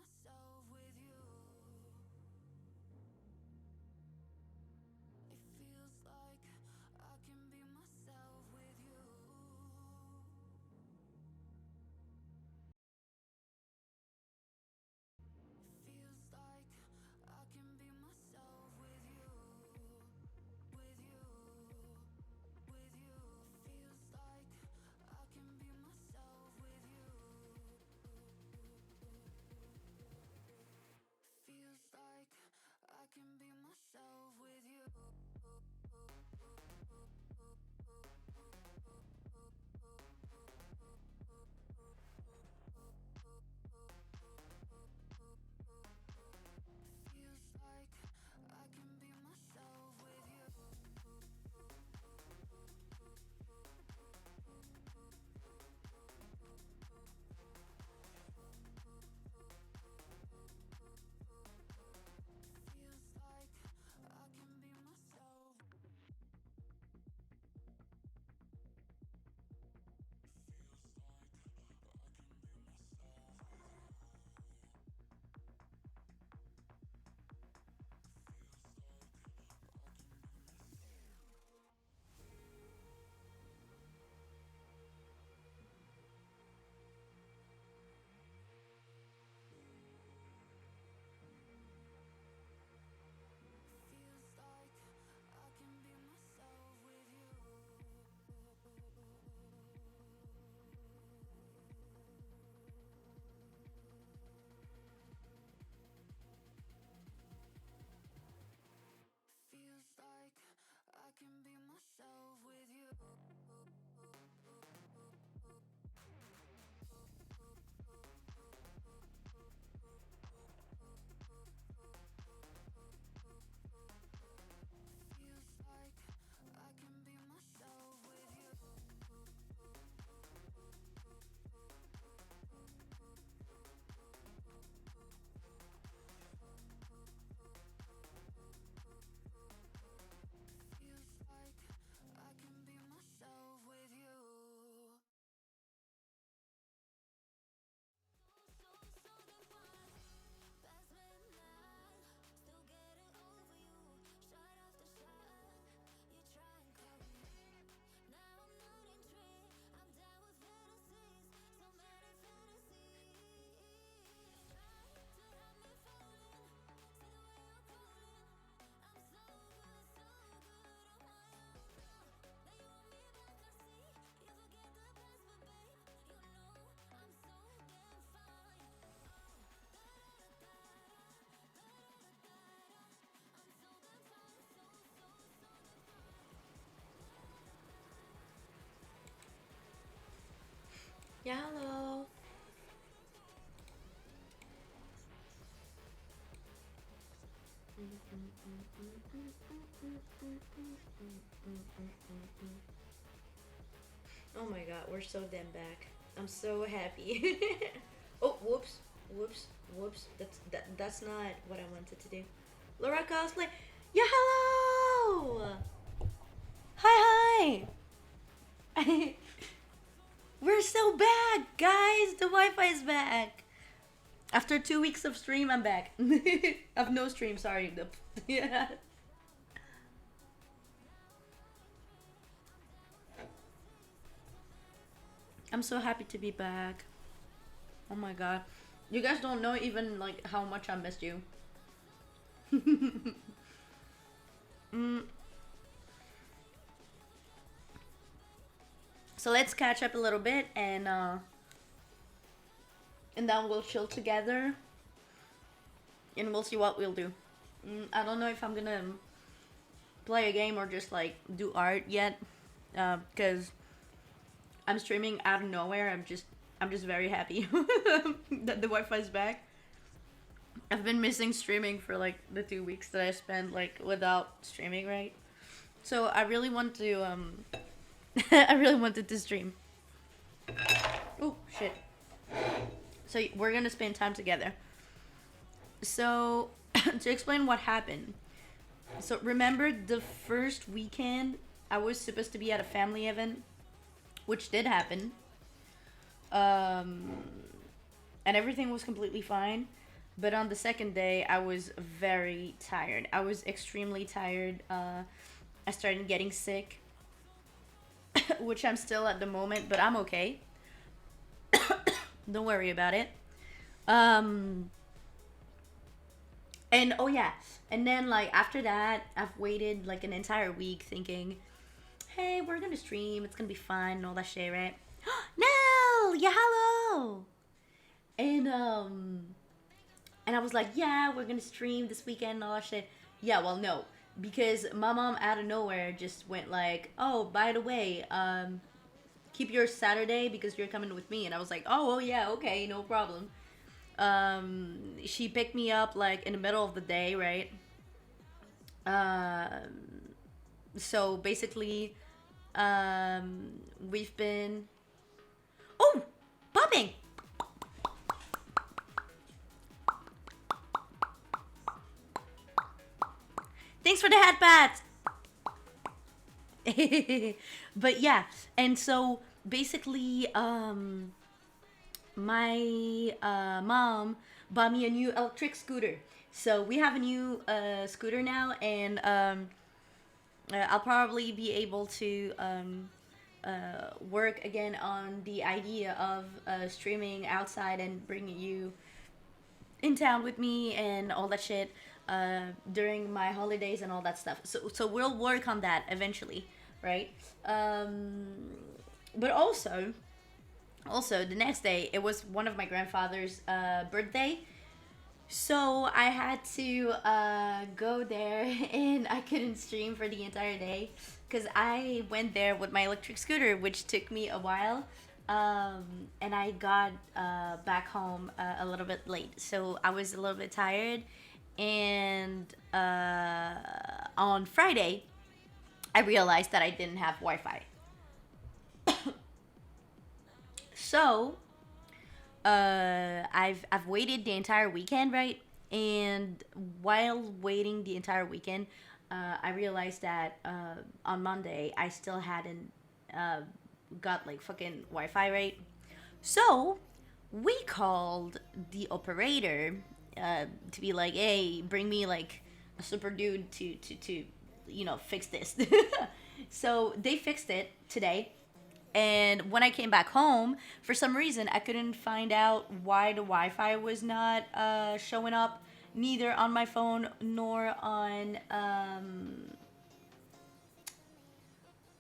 myself with you. It feels like I can be myself with you. Feels like I can be myself with you, with you, with you. Feels like I can be myself with you. Feels like I can be myself with you. Feels like I can be myself with you. Feels like I can be myself. Feels like I can be myself with you. Feels like I can be myself with you. Feels like I can be myself with you. Feels like I can be myself with you. Past midnight, still getting over you. Shot after shot, you try and call me. Now I'm not intrigued, I'm down with fantasies, so many fantasies. Try to have me falling, see the way you're calling. I'm so good, so good on my own now. Now you want me back, I see. You forget the past, but babe, you know I'm so damn fine. Yeah, hello. Oh my god, we're so damn back. I'm so happy. Oh, whoops, whoops, whoops. That's not what I wanted to do. Laura cosplay. Yeah, hello. Hi, hi. We're so back, guys. The Wi-Fi is back. After 2 weeks of stream, I'm back. Of no stream, sorry. Yeah. I'm so happy to be back. Oh my god. You guys don't know even like how much I missed you. mm, so let's catch up a little bit and then we'll chill together and we'll see what we'll do. I don't know if I'm gonna play a game or just like do art yet, because I'm streaming out of nowhere. I'm just very happy that the Wi-Fi is back. I've been missing streaming for like the 2 weeks that I spent like without streaming, right? So I really want to I really wanted to stream. Oh shit. So we're gonna spend time together. So to explain what happened. So remember the first weekend I was supposed to be at a family event, which did happen. Um and everything was completely fine. But on the second day, I was very tired. I was extremely tired. I started getting sick, which I'm still at the moment, but I'm okay. Don't worry about it. Um, and oh yeah, and then like after that, I've waited like an entire week thinking, hey, we're gonna stream. It's gonna be fun and all that shit, right? No, yeah, hello. And and I was like, yeah, we're gonna stream this weekend and all that shit. Yeah, well, no, because my mom out of nowhere just went like, oh, by the way, keep your Saturday because you're coming with me. And I was like, oh, yeah, okay, no problem. She picked me up like in the middle of the day, right? So basically, we've been. Oh, popping! Thanks for the hat pat. But yeah, and so basically, my mom bought me a new electric scooter. So we have a new scooter now, and I'll probably be able to work again on the idea of streaming outside and bringing you in town with me and all that shit during my holidays and all that stuff. So we'll work on that eventually, right? Um, but also the next day it was one of my grandfather's birthday, so I had to go there and I couldn't stream for the entire day because I went there with my electric scooter, which took me a while. And I got back home a little bit late. So I was a little bit tired. And on Friday, I realized that I didn't have Wi Fi. So I've waited the entire weekend, right? And while waiting the entire weekend, I realized that on Monday I still hadn't uh, got like fucking Wi-Fi, right? So we called the operator to be like, hey, bring me like a super dude to fix this. So they fixed it today, and when I came back home, for some reason, I couldn't find out why the Wi Fi was not showing up, neither on my phone nor on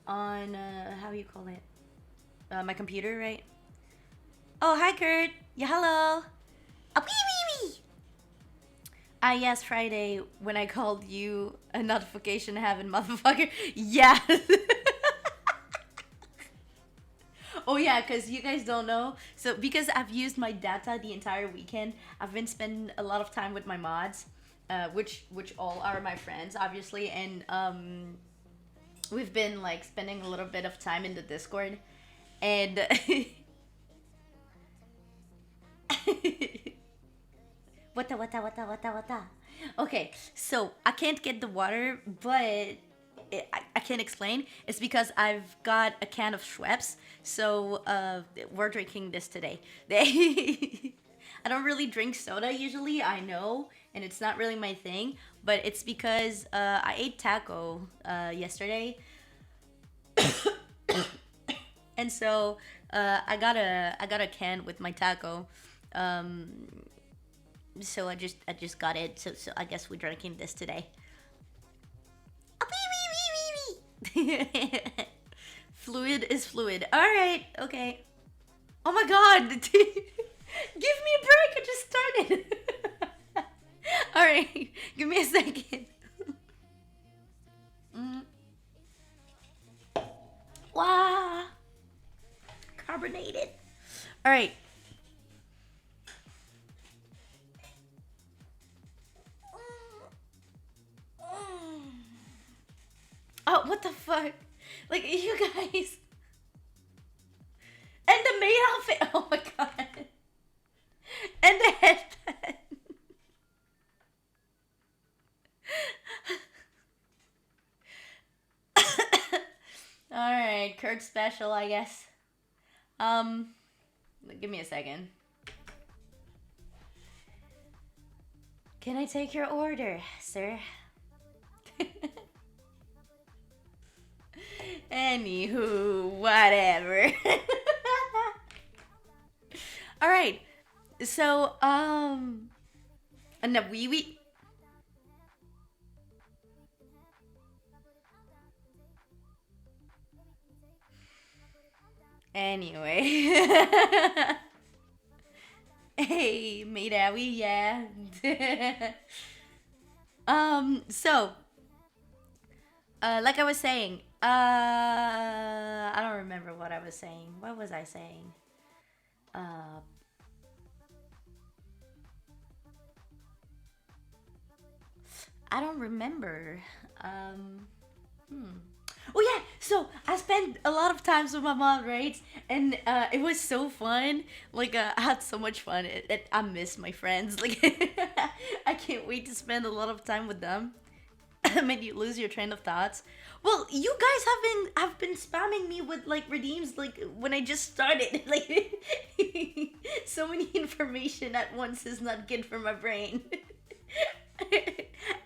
how you call it? My computer, right? Oh, hi, Kurt. Yeah, hello. Ah, wee, wee, wee. Ah, yes, Friday, when I called you, a notification having motherfucker. Yeah. Oh yeah, because you guys don't know. So because I've used my data the entire weekend, I've been spending a lot of time with my mods, which all are my friends, obviously, and we've been like spending a little bit of time in the Discord, and wata. Okay, so I can't get the water, but I can't explain. It's because I've got a can of Schweppes, so we're drinking this today. I don't really drink soda usually, I know, and it's not really my thing, but it's because I ate taco yesterday, and so I got a can with my taco. Um, so I just got it. So I guess we're drinking this today. Fluid is fluid. All right. Okay. Oh my god. Give me a break. I just started. All right. Give me a second. Mm. Wow. Carbonated. All right. Oh, what the fuck? Like, you guys. And the maid outfit. Oh my god. And the headband. Alright, Kirk special, I guess. Um, give me a second. Can I take your order, sir? Anywho, whatever. All right. So, and we anyway. Hey, Maidawi, yeah. So, like I was saying, I don't remember what I was saying. What was I saying? Uh, I don't remember. Um, hmm. Oh yeah, so I spent a lot of times with my mom, right? And it was so fun. Like I had so much fun. I miss my friends. Like I can't wait to spend a lot of time with them. Made you lose your train of thoughts. Well, you guys have been spamming me with like redeems like when I just started. Like so many information at once is not good for my brain.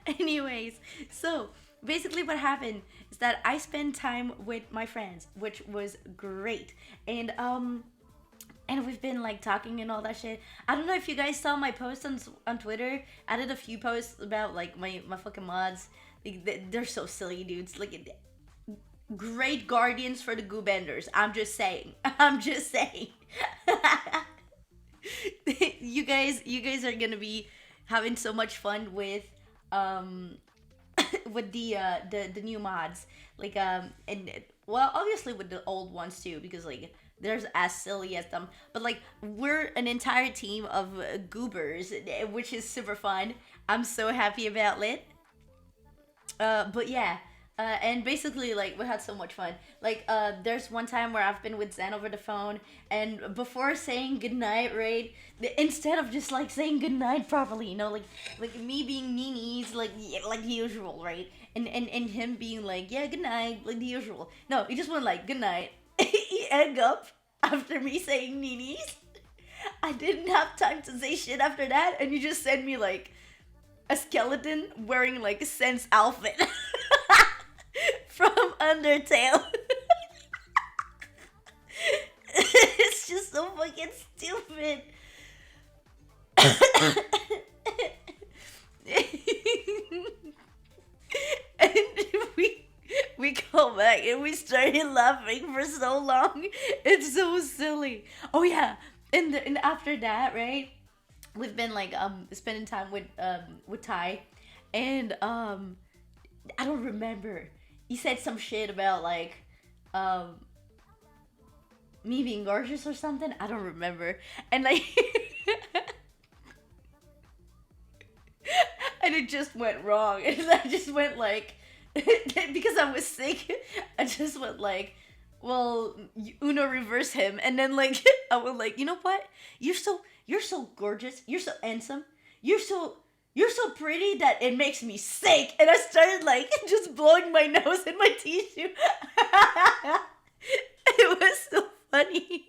Anyways, so basically what happened is that I spent time with my friends, which was great. And we've been like talking and all that shit. I don't know if you guys saw my post on Twitter. I did a few posts about like my fucking mods. Like, they're so silly, dudes. Like great guardians for the goo benders. I'm just saying. I'm just saying. You guys are gonna be having so much fun with um with the new mods, like and well, obviously with the old ones too, because like there's as silly as them, but like we're an entire team of goobers, which is super fun. I'm so happy about it. But yeah, and basically, like, we had so much fun. Like, there's one time where I've been with Zen over the phone, and before saying goodnight, right, instead of just like saying goodnight properly, like me being Nini's, like, yeah, like the usual, right, and him being like, yeah, good night, like the usual. No, he just went like good night. He hung up after me saying Nini's. I didn't have time to say shit after that, and you just sent me like a skeleton wearing like a Sense outfit from Undertale. It's just so fucking stupid. And we we go back and we started laughing for so long. It's so silly. Oh yeah, and after that, right? We've been like spending time with Ty, and I don't remember. He said some shit about like um me being gorgeous or something. I don't remember. And like and it just went wrong. And I just went like because I was sick, I just went like, well, Uno reverse him, and then like I was like, you know what? You're so gorgeous. You're so handsome. You're so pretty that it makes me sick. And I started like just blowing my nose in my tissue. It was so funny.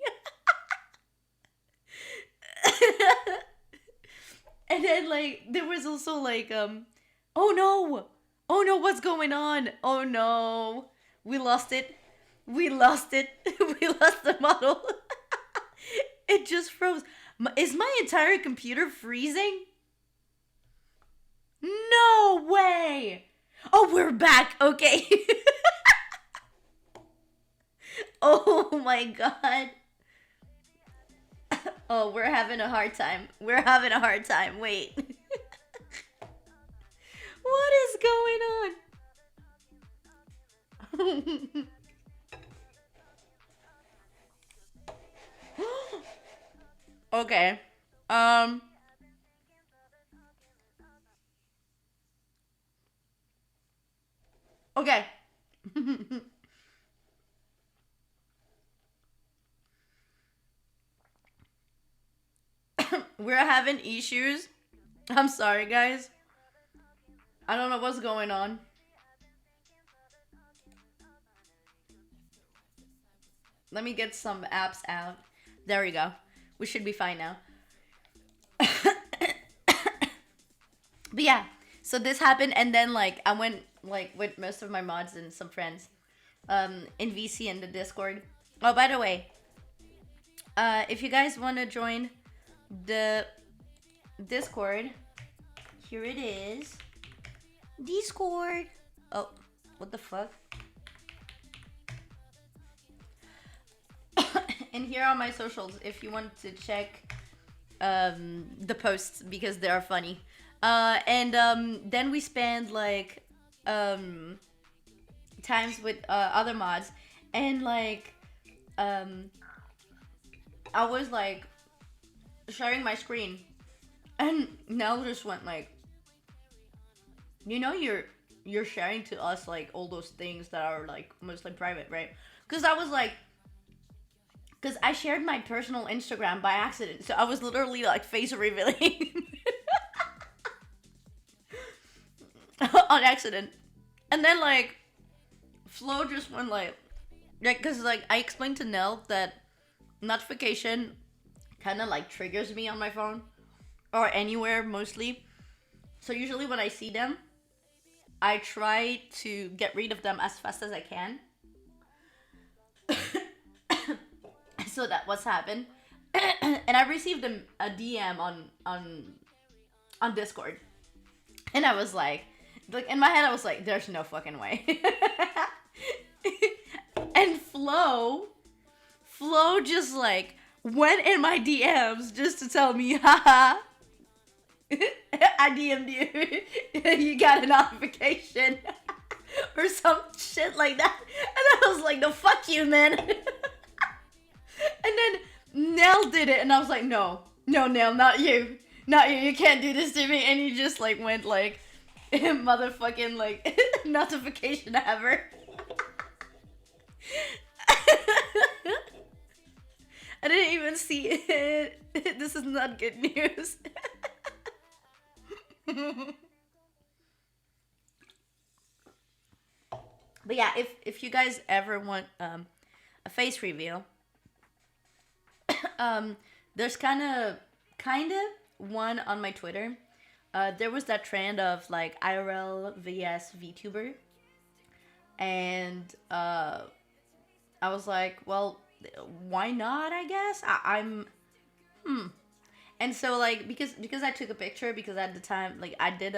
And then like there was also like oh no, oh no, what's going on? Oh no, we lost it. We lost it. We lost the model. It just froze. Is my entire computer freezing? No way. Oh, we're back. Okay. Oh my god. Oh, we're having a hard time. We're having a hard time. Wait. What is going on? Okay. Um okay. We're having issues. I'm sorry, guys. I don't know what's going on. Let me get some apps out. There we go. We should be fine now. But yeah, so this happened, and then like I went like with most of my mods and some friends, in VC in the Discord. Oh, by the way, if you guys want to join the Discord, here it is. Discord. Oh, what the fuck? And here are my socials if you want to check the posts because they are funny. And then we spend like times with other mods, and like I was like sharing my screen, and Nell just went like, you know, you're sharing to us like all those things that are like mostly private, right? Because I was like, because I shared my personal Instagram by accident, so I was literally like face revealing on accident, and then like Flo just went like, because like I explained to Nell that notification kind of like triggers me on my phone or anywhere mostly. So usually when I see them, I try to get rid of them as fast as I can. So that what's happened. And I received a DM on Discord. And I was like in my head I was like, there's no fucking way. And Flo just like went in my DMs just to tell me, haha, I DM'd you. You got a notification. Or some shit like that. And I was like, no, fuck you, man. And then Nell did it, and I was like, no, Nell, not you. Not you. You can't do this to me. And he just like went like, motherfucking like, notification ever. I didn't even see it. This is not good news. But yeah, if you guys ever want a face reveal, there's kind of one on my Twitter. There was that trend of like IRL vs VTuber, and I was like, well, why not? I guess I'm. And so like because I took a picture, because at the time like I did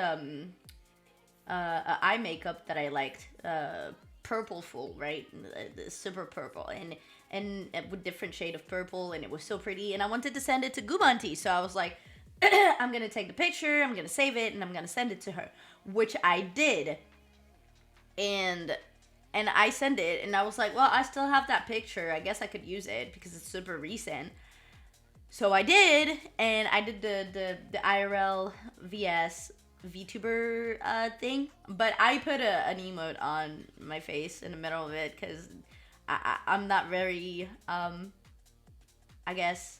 eye makeup that I liked, purple full, right, super purple, and with different shade of purple, and it was so pretty, and I wanted to send it to Gubanti, so I was like, I'm gonna take the picture, I'm gonna save it, and I'm gonna send it to her, which I did, and I sent it, and I was like, well, I still have that picture, I guess I could use it because it's super recent. So I did, and I did the IRL vs VTuber thing, but I put an emote on my face in the middle of it because I'm not very I guess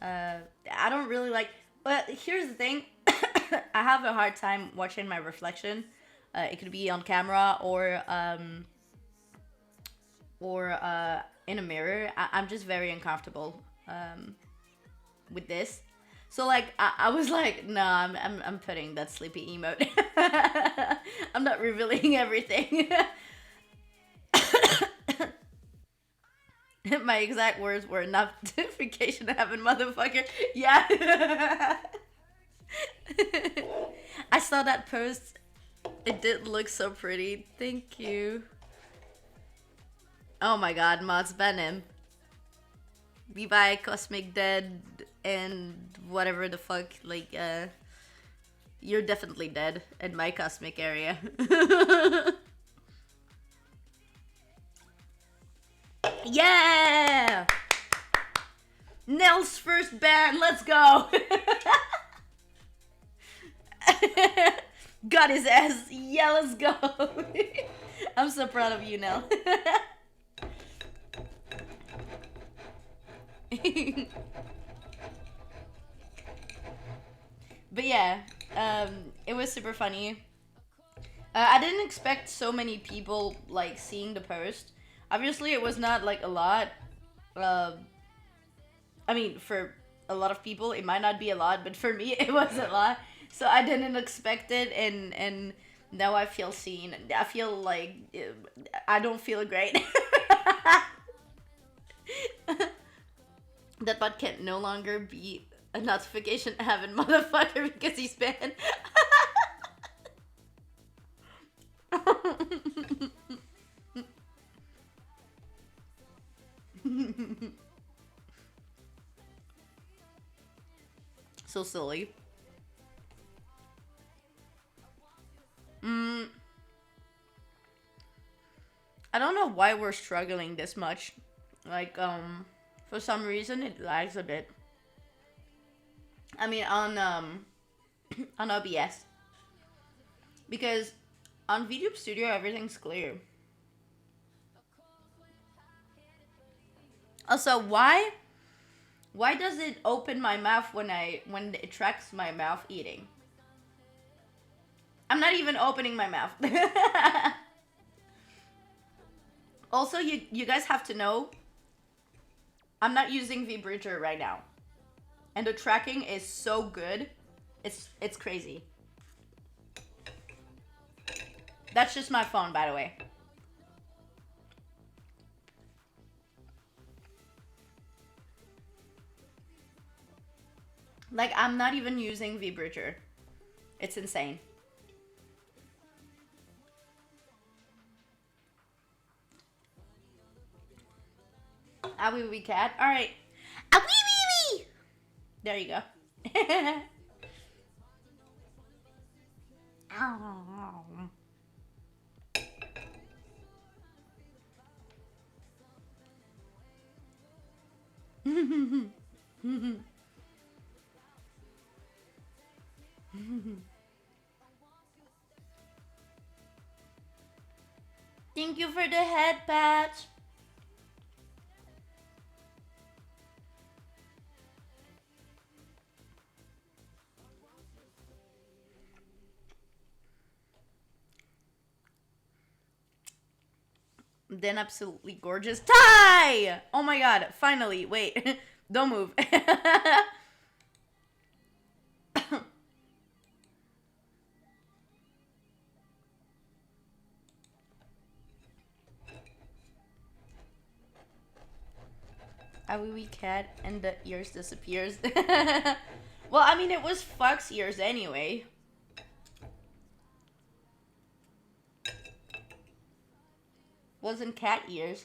I don't really like. But here's the thing, I have a hard time watching my reflection. It could be on camera or in a mirror. I'm just very uncomfortable with this. So like I was like, no, I'm putting that sleepy emote. I'm not revealing everything. My exact words were notification heaven, motherfucker. Yeah. I saw that post. It did look so pretty. Thank you. Oh my god, mods ban him. Levi, Cosmic Dead, and whatever the fuck, like, you're definitely dead in my cosmic area. Yeah! Nell's first ban, let's go! Got his ass, yeah, let's go! I'm so proud of you, Nell. But yeah, it was super funny. I didn't expect so many people like seeing the post. Obviously, it was not like a lot. I mean, for a lot of people, it might not be a lot, but for me, it was a lot. So I didn't expect it, and now I feel seen. I feel like I don't feel great. That bot can no longer be a notification heaven motherfucker because he's banned. So silly. Mm, I don't know why we're struggling this much. Like, for some reason it lags a bit. I mean, on OBS, because on VTube Studio everything's clear. Also, why does it open my mouth when it tracks my mouth eating? I'm not even opening my mouth. Also, you guys have to know, I'm not using VBridger right now, and the tracking is so good, it's crazy. That's just my phone, by the way. Like, I'm not even using VBridger. It's insane. Ah wee wee cat. Alright. Ah wee wee wee! There you go. Thank you for the head patch. Then absolutely gorgeous. Ty! Oh my god, finally. Wait. Don't move. A wee wee cat and the ears disappears. Well, I mean, it was fox ears anyway. Wasn't cat ears.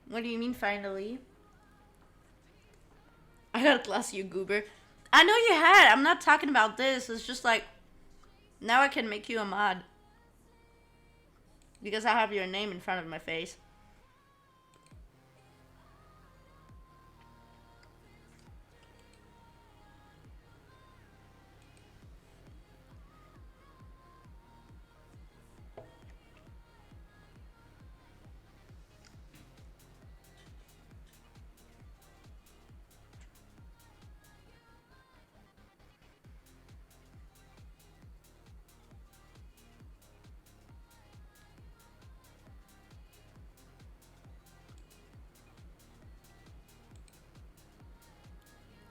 What do you mean, finally? I got class you, goober. I know you had. I'm not talking about this. It's just like, now I can make you a mod. Because I have your name in front of my face.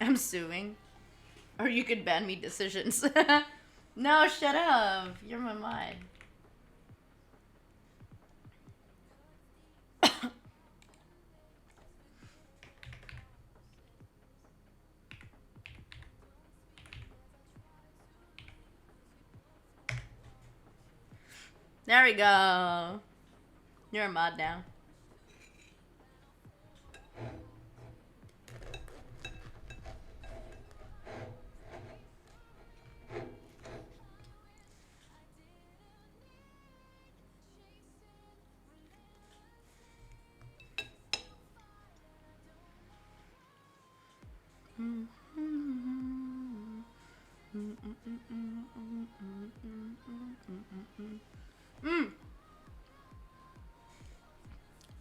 I'm suing. Or you could ban me decisions. No, shut up. You're my mod. There we go. You're a mod now.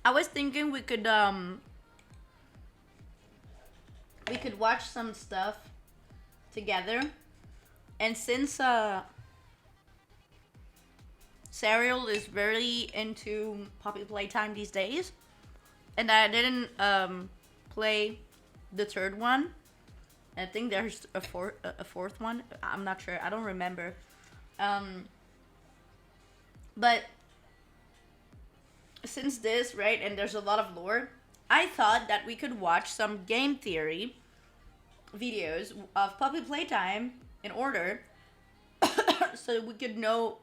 I was thinking we could watch some stuff together. And since Serial is very into Poppy Playtime these days, and I didn't play the third one. I think there's a fourth one. I'm not sure. I don't remember. But since this, right, and there's a lot of lore, I thought that we could watch some game theory videos of Puppy Playtime in order so that we could know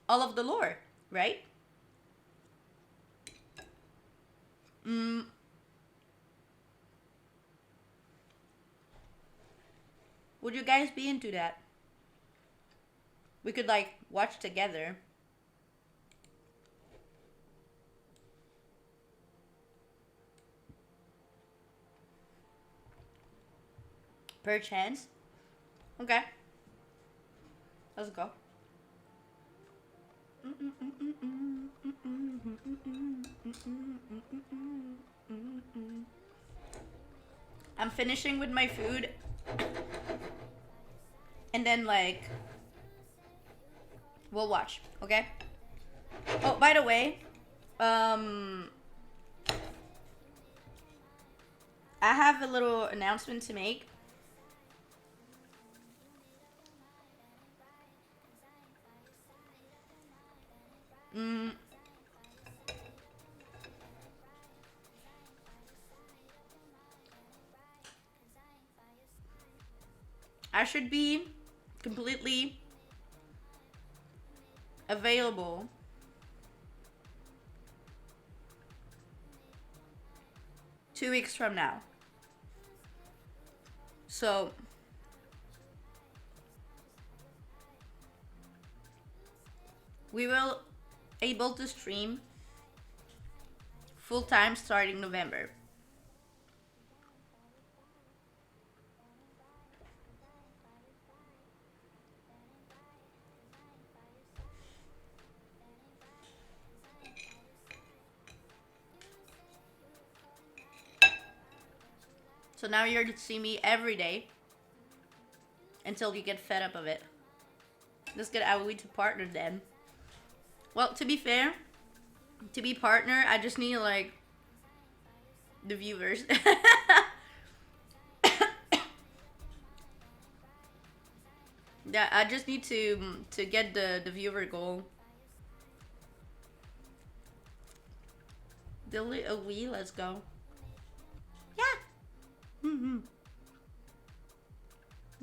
all of the lore, right? Would you guys be into that? We could like watch together. Per chance. Okay. Let's go. I'm finishing with my food. And then like we'll watch, okay? Oh, by the way, I have a little announcement to make. I should be completely available two weeks from now. So we will able to stream full time starting November. So now you're to see me every day until you get fed up of it. Let's get Aoi to partner then. Well, to be fair, to be partner, I just need like the viewers. Yeah, I just need to get the viewer goal. Dilly a wee, let's go. Yeah.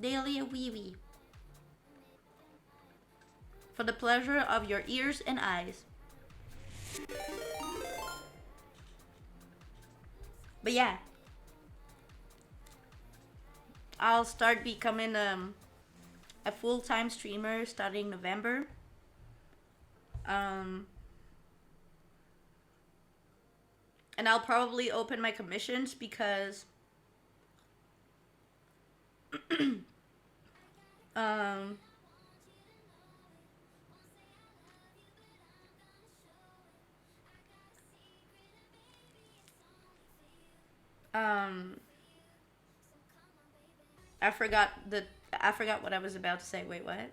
Daily a wee wee. For the pleasure of your ears and eyes. But yeah, I'll start becoming a full-time streamer starting November. And I'll probably open my commissions because I forgot what I was about to say. Wait, what?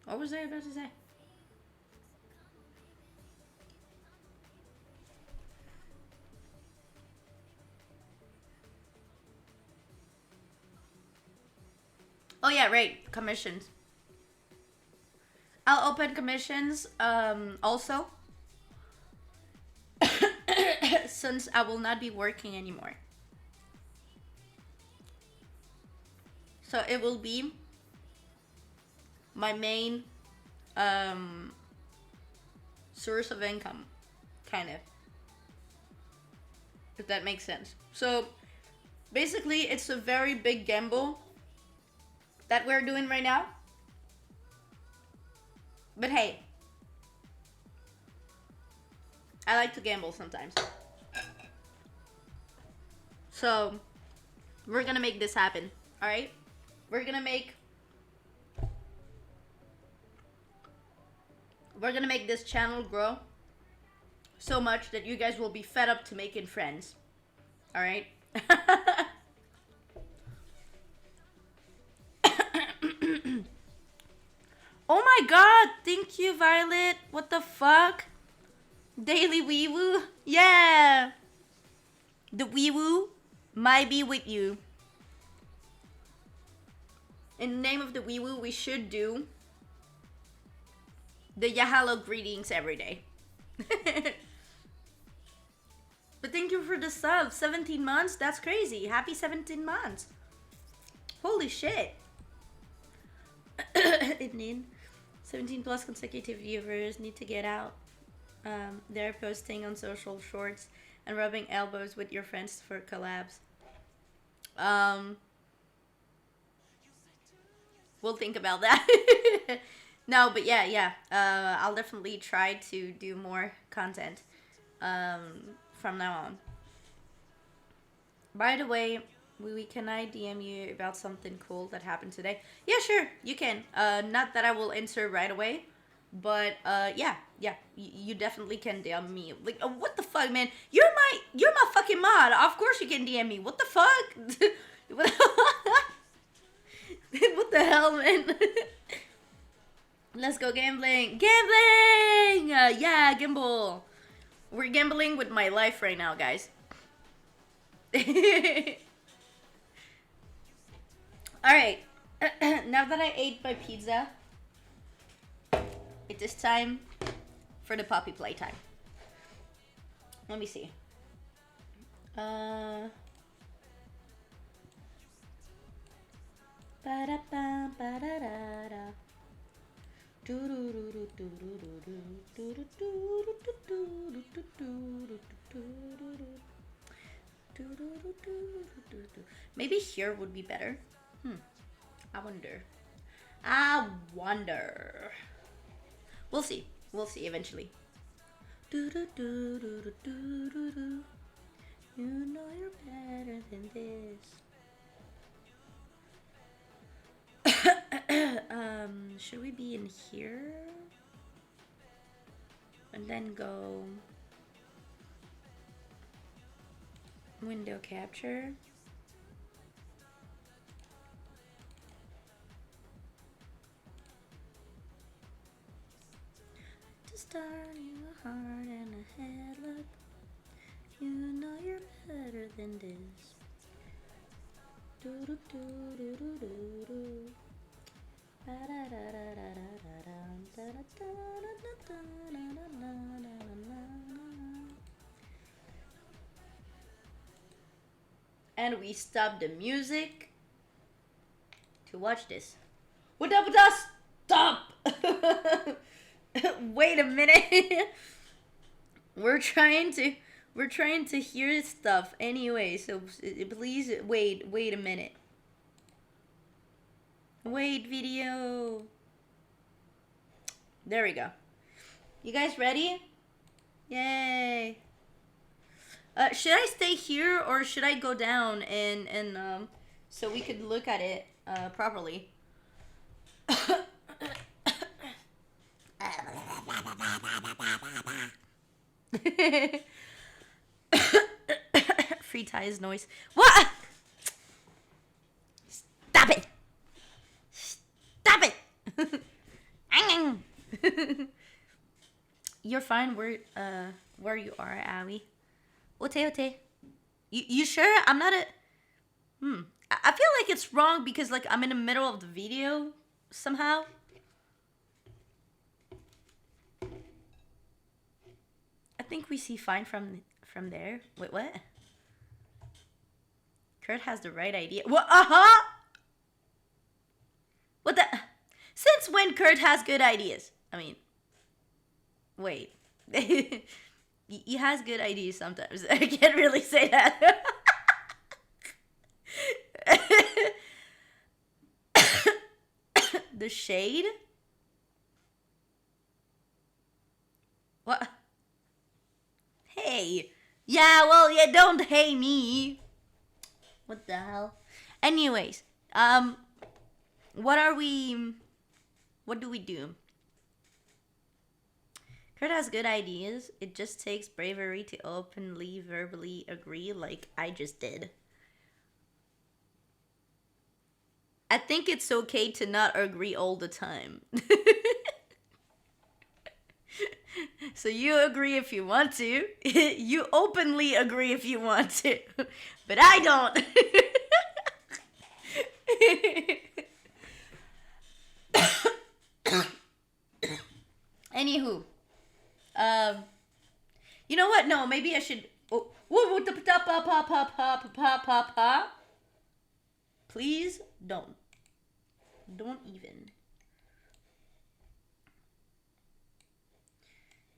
What was I about to say? Oh yeah, right. Commissions. I'll open commissions also since I will not be working anymore. So it will be my main source of income, kind of. If that makes sense. So basically it's a very big gamble that we're doing right now. But hey, I like to gamble sometimes. So we're gonna make this happen, alright? We're gonna make this channel grow so much that you guys will be fed up to making friends. All right. Oh my god, thank you, Violet. What the fuck? Daily wee woo? Yeah. The wee woo might be with you. In the name of the wee woo, we should do the Yahalo greetings every day. But thank you for the sub. 17 months? That's crazy. Happy 17 months. Holy shit. Evening. 17 plus consecutive viewers need to get out. They're posting on social shorts and rubbing elbows with your friends for collabs. We'll think about that. No, but yeah. I'll definitely try to do more content from now on. By the way, can I DM you about something cool that happened today? Yeah, sure, you can. Not that I will answer right away, but yeah, you definitely can DM me. Like, what the fuck, man? You're my fucking mod. Of course you can DM me. What the fuck? What the hell, man? Let's go gambling. Gambling! Yeah, gamble. We're gambling with my life right now, guys. Alright. Now that I ate my pizza, it is time for the puppy playtime. Let me see. Ba-da-bum, ba-da-da-da. Maybe here would be better. I wonder. We'll see eventually. You know you're better than this. Should we be in here? And then go window capture. To start you a heart and a headlock. You know you're better than this. Do do do do do do do. And we stop the music to watch this. What up with us? Stop! Wait a minute. We're trying to hear stuff anyway, so please wait a minute. Wait, video. There we go. You guys ready? Yay. Should I stay here or should I go down and so we could look at it properly? Free ties noise. What? Stop it. Stop it. You're fine where you are, Abby. Ote. You sure? I'm not a... I feel like it's wrong because like I'm in the middle of the video somehow. I think we see fine from there. Wait, what? Kurt has the right idea. What? What the? Since when Kurt has good ideas? I mean, wait. He has good ideas sometimes. I can't really say that. The shade? What? Hey. Yeah, well, yeah, don't hey me. What the hell? Anyways, what do we do? Kurt has good ideas. It just takes bravery to openly, verbally agree, like I just did. I think it's okay to not agree all the time. So you agree if you want to. You openly agree if you want to. But I don't. Anywho, um, you know what? No, maybe I should. Oh, please don't. Don't even.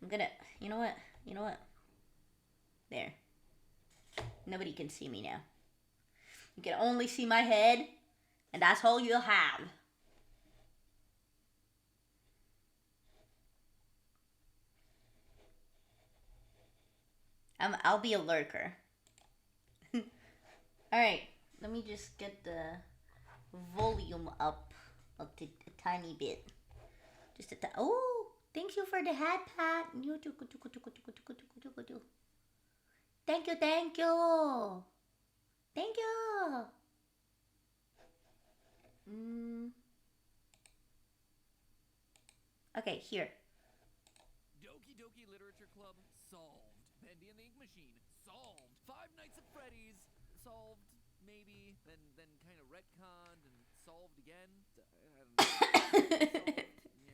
I'm gonna. You know what? You know what? There. Nobody can see me now. You can only see my head, and that's all you'll have. I'll be a lurker. Alright, let me just get the volume up a tiny bit. Just oh, thank you for the hat, Pat. Thank you, thank you. Thank you. Okay, here. Doki Doki Literature Club solved. Bendy and the Ink Machine solved. Five Nights at Freddy's solved, maybe. Then kind of retconned and solved again. I don't know.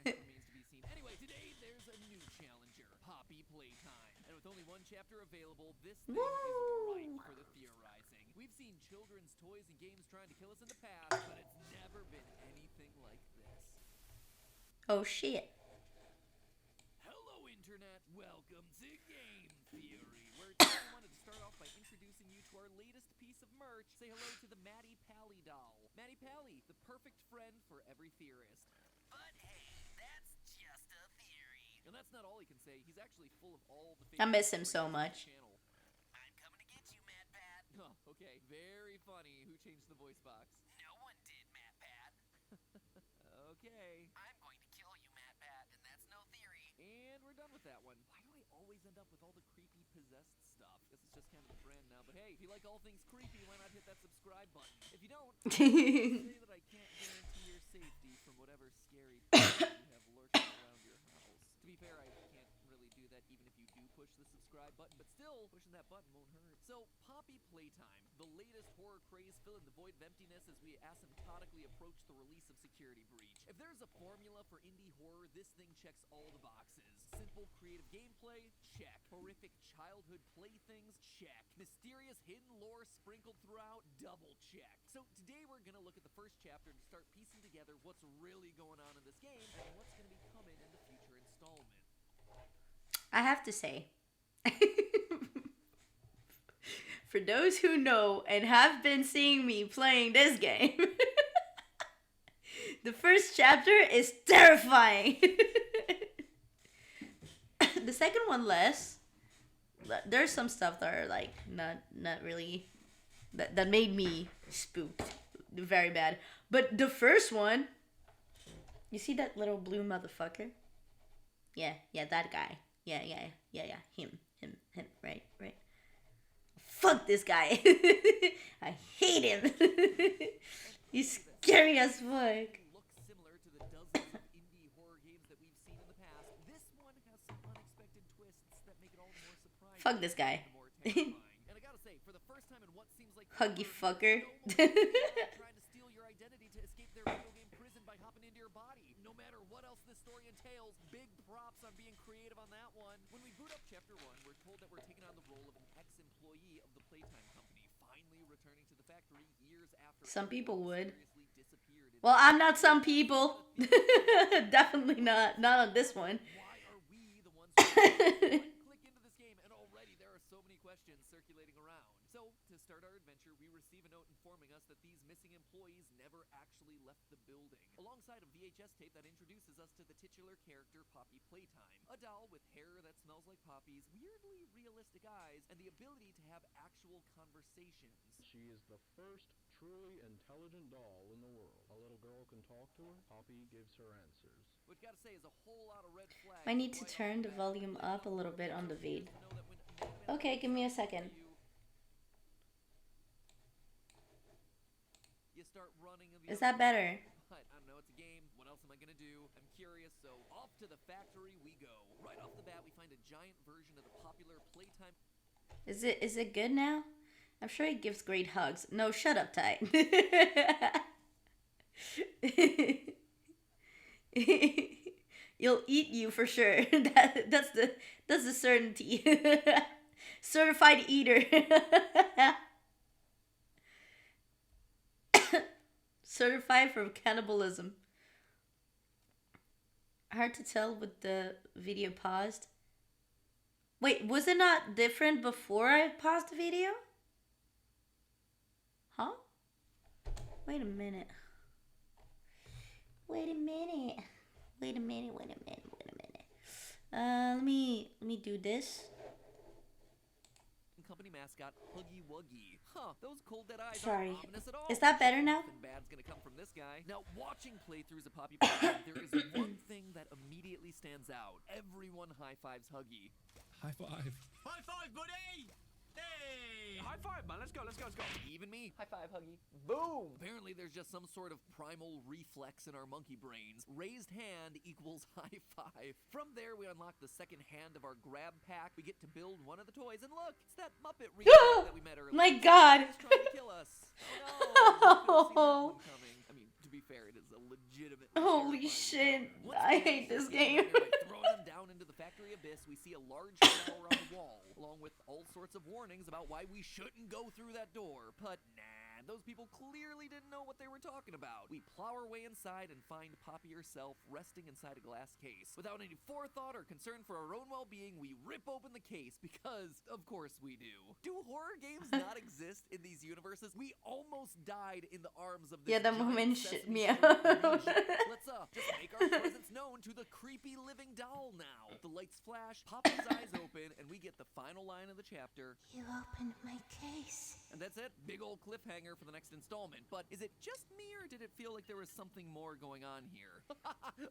Yeah, remains to be seen. Anyway, today there's a new challenger, Poppy Playtime. And with only one chapter available, this thing is ripe for the theorizing. We've seen children's toys and games trying to kill us in the past, but it's never been anything like this. Oh shit. Hello, Internet. Welcome to Game Theory, where today I wanted to start off by introducing you to our latest piece of merch. Say hello to the Maddie Pally doll. Maddie Pally, the perfect friend for every theorist. But hey, that's just a theory. And that's not all he can say. He's actually full of all the I miss him so much. I'm coming to get you, Matt Pat. Oh, okay. Very funny. Who changed the voice box? No one did, Matt Pat. Okay. I'm going to kill you, Matt Pat, and that's no theory. And we're done with that one. Why do I always end up with all the creepy possessed stuff? Guess it's just kind of a brand now. But hey, if you like all things creepy, why not hit that subscribe button? If you don't, say that I can't guarantee your safety from whatever scary things you have lurking around your house. To be fair, I can't really do that even if you do push the subscribe button, but still, pushing that button won't hurt. So, Poppy Playtime, the latest horror craze filling the void of emptiness as we asymptotically approach the release of Security Breach. If there's a formula for indie horror, this thing checks all the boxes. Simple creative gameplay? Check. Horrific childhood playthings? Check. Mysterious hidden lore sprinkled throughout? Double check. So today we're gonna look at the first chapter to start piecing together what's really going on in this game and what's gonna be coming in the future installment. I have to say, for those who know and have been seeing me playing this game, the first chapter is terrifying. The second one less. There's some stuff that are like not really that made me spooked very bad. But the first one, you see that little blue motherfucker? Yeah, that guy. Yeah, him, right. Fuck this guy. I hate him. He's scary as fuck. Looks similar to the dozens of indie horror games that we've seen in the past. This one has some unexpected twists that make it all the more surprising. Fuck this guy. And I gotta say, for the first time in what seems like Huggy fucker. trying to steal your identity to escape their video game prison by hopping into your body. No matter what else this story entails, big props on being creative on that one. When we boot up chapter 1, we're told that we're taking on the role of an ex-employee of the Playtime Company, finally returning to the factory years after Some people would. disappeared. Well, I'm not some people. Definitely not. Not on this one. Why are we the ones who click into this game and already there are so many questions circulating around? So, to start our adventure, we receive a note informing us that these missing employees never actually left the building, alongside a VHS tape that introduces us to the titular character Poppy Playtime, a doll with hair that smells like poppies, weirdly realistic eyes, and the ability to have actual conversations. She is the first truly intelligent doll in the world. A little girl can talk to her. Poppy gives her answers. which gotta say is a whole lot of red flags. I need to turn the volume up a little bit on the vid. Okay, give me a second. You start running. Is that better? But I don't know, it's a game. What else am I gonna do? I'm curious, so off to the factory we go. Right off the bat, we find a giant version of the popular playtime. Is it good now? I'm sure it gives great hugs. No, shut up, Ty. You'll eat you for sure. That's the certainty. Certified eater. Certified for cannibalism. Hard to tell with the video paused. Wait, was it not different before I paused the video? Huh? Wait a minute. Let me do this. Company mascot Huggy Wuggy. Huh, those cold dead eyes Sorry. aren't ominous at all. Is that better now? Nothing bad's gonna come from this guy. Now, watching playthroughs of Poppy Playtime, there is one thing that immediately stands out. Everyone high-fives Huggy. High five. High five, buddy! Hey! High five, man. Let's go. Even me. High five, Huggy. Boom! Apparently, there's just some sort of primal reflex in our monkey brains. Raised hand equals high five. From there, we unlock the second hand of our grab pack. We get to build one of the toys. And look, it's that Muppet reflex that we met earlier. My God. He's trying to kill us. Oh, no. You could've seen that one coming. I mean, to be fair, it is a legitimate. Holy shit. I hate this game. Throwing them down into the factory abyss, we see a large tower on the wall, along with all sorts of warnings about why we shouldn't go through that door. But nah, those people clearly didn't know what they were talking about. We plow our way inside and find Poppy herself resting inside a glass case. Without any forethought or concern for our own well-being, we rip open the case because, of course, we do. Do horror games not exist in these universes? We almost died in the arms of this Yeah, that giant moment shit Sesame me Street out. legion. Let's just make our presence known to the creepy living doll now. The lights flash, Poppy's eyes open, and we get the final line of the chapter. You opened my case. And that's it. Big old cliffhanger for the next installment. But is it just me, or did it feel like there was something more going on here?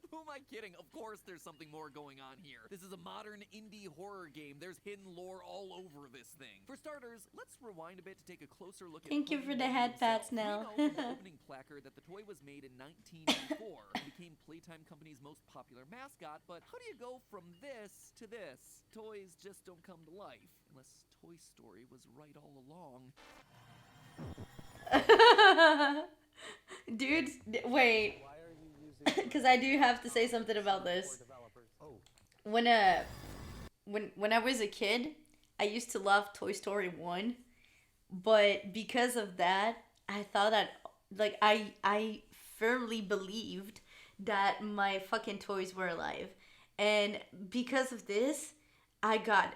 Who am I kidding? Of course there's something more going on here. This is a modern indie horror game. There's hidden lore all over this thing. For starters, let's rewind a bit to take a closer look at Thank you for the head pats now. We know from the opening placard that the toy was made in 1984 and became Playtime Company's most popular mascot, but how do you go from this to this? Toys just don't come to life, unless Toy Story was right all along. Dude, wait. Because I do have to say something about this. When I was a kid, I used to love Toy Story 1, but because of that, I thought that, like, I firmly believed that my fucking toys were alive. And because of this, I got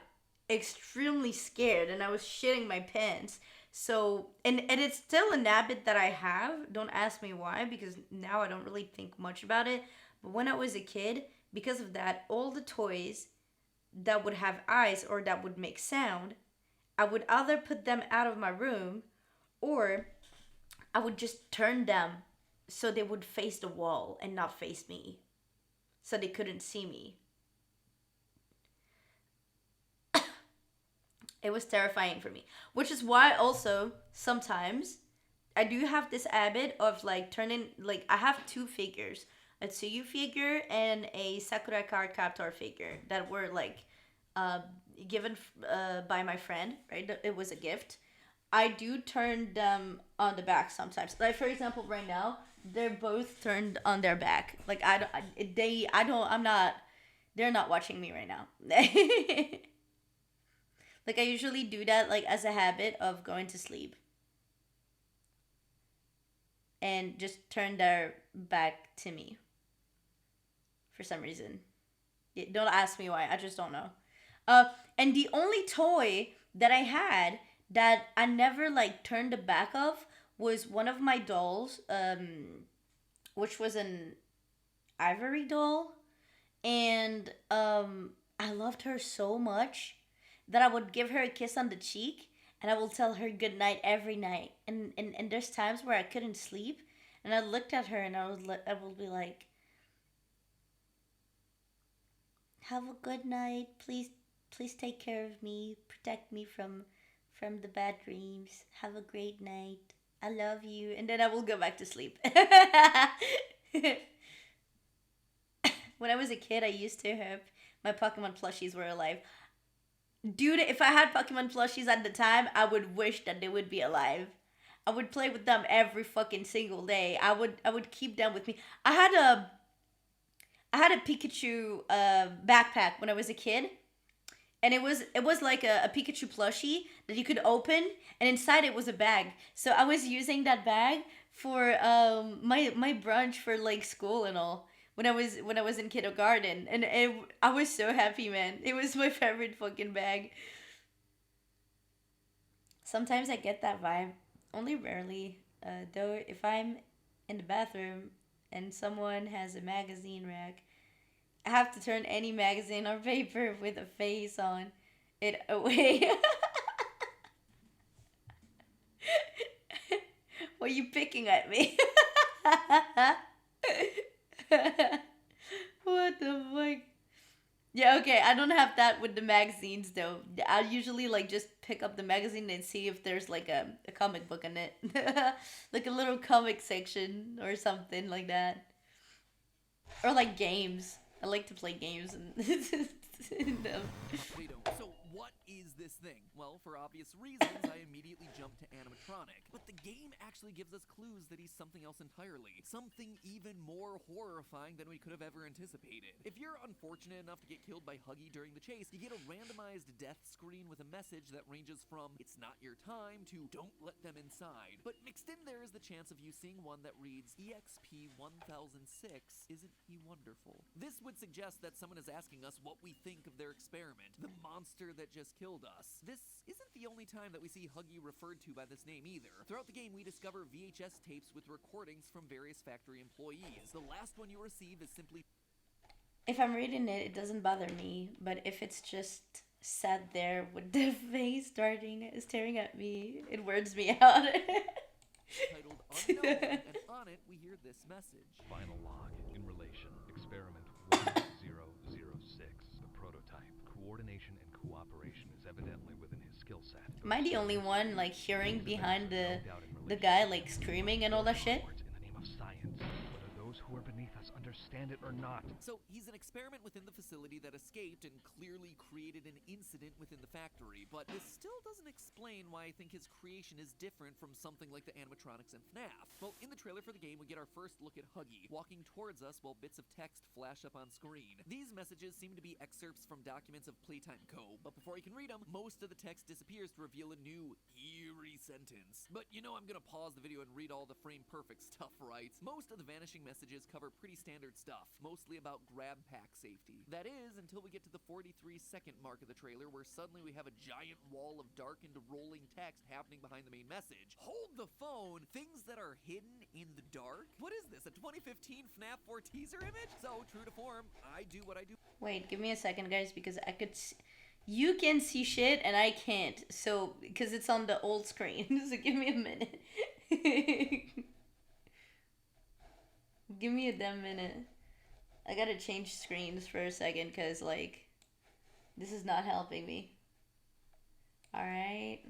extremely scared and I was shitting my pants. So, and it's still an habit that I have. Don't ask me why, because now I don't really think much about it. But when I was a kid, because of that, all the toys that would have eyes or that would make sound, I would either put them out of my room or I would just turn them so they would face the wall and not face me, so they couldn't see me. It was terrifying for me, which is why also sometimes I do have this habit of like turning, like I have two figures, a Tsuyu figure and a Sakura card captor figure that were like given by my friend, right? It was a gift. I do turn them on the back sometimes. Like for example, right now they're both turned on their back. Like they're not watching me right now. Like I usually do that like as a habit of going to sleep. And just turn their back to me. For some reason. Don't ask me why, I just don't know. And the only toy that I had that I never like turned the back of was one of my dolls, which was an ivory doll. And I loved her so much that I would give her a kiss on the cheek and I will tell her good night every night. And there's times where I couldn't sleep and I looked at her and I will be like, Have a good night. Please take care of me. Protect me from the bad dreams. Have a great night. I love you. And then I will go back to sleep. When I was a kid, I used to hope my Pokemon plushies were alive. Dude, if I had Pokemon plushies at the time, I would wish that they would be alive. I would play with them every fucking single day. I would keep them with me. I had a Pikachu backpack when I was a kid, and it was like a Pikachu plushie that you could open, and inside it was a bag. So I was using that bag for my brunch for like school and all when I was in kindergarten, and I was so happy, man. It was my favorite fucking bag. Sometimes I get that vibe, only rarely. Though if I'm in the bathroom and someone has a magazine rack, I have to turn any magazine or paper with a face on it away. Why are you picking at me? What the fuck? Yeah, okay, I don't have that with the magazines though. I usually like just pick up the magazine and see if there's like a comic book in it. Like a little comic section or something like that. Or like games. I like to play games and them. They don't. So what is this thing? Well, for obvious reasons, I immediately jumped to animatronic. But the game actually gives us clues that he's something else entirely. Something even more horrifying than we could have ever anticipated. If you're unfortunate enough to get killed by Huggy during the chase, you get a randomized death screen with a message that ranges from "It's not your time" to "Don't let them inside." But mixed in there is the chance of you seeing one that reads "EXP 1006, isn't he wonderful?" This would suggest that someone is asking us what we think of their experiment, the monster that just killed us. This isn't the only time that we see Huggy referred to by this name either. Throughout the game, we discover VHS tapes with recordings from various factory employees. The last one you receive is simply... If I'm reading it, it doesn't bother me. But if it's just sat there with the face staring at me, it weirds me out. titled Unknown, and on it we hear this message. Final log in relation. Experiment 1006. The prototype. Coordination and cooperation is evidently within his skill set. Am I the only one like hearing behind the guy like screaming and all that shit? In the name of science, whether those who are beneath us understand it or not. So he's an experiment within the facility that escaped and clearly created an incident within the factory, but this still doesn't explain why I think his creation is different from something like the animatronics in FNAF. Well, in the trailer for the game, we get our first look at Huggy, walking towards us while bits of text flash up on screen. These messages seem to be excerpts from documents of Playtime Co., but before you can read them, most of the text disappears to reveal a new, eerie sentence. But you know I'm gonna pause the video and read all the frame-perfect stuff, right? Most of the vanishing messages cover pretty standard stuff, mostly about grab pack safety. That is, until we get to the 43-second mark of the trailer, where suddenly we have a giant wall of darkened rolling text happening behind the main message. Hold the phone! Things that are hidden in the dark? What is this, a 2015 FNAF 4 teaser image? So, true to form, I do what I do. Wait, give me a second, guys, because I could. You can see shit and I can't. So, because it's on the old screen. So, give me a minute. Give me a damn minute. I gotta change screens for a second, because, like, this is not helping me. Alright.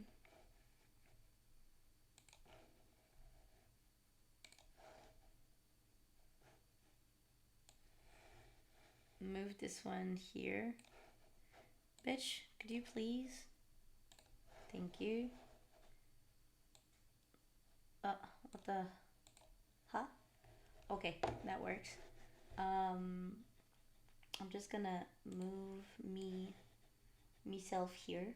Move this one here. Bitch, could you please? Thank you. What the? Huh? Okay, that works. I'm just gonna move myself here.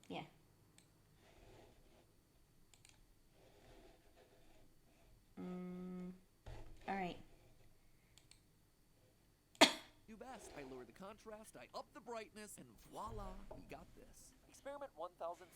Yeah. Alright. Do best. I lower the contrast, I up the brightness, and voila, we got this. Experiment 1006,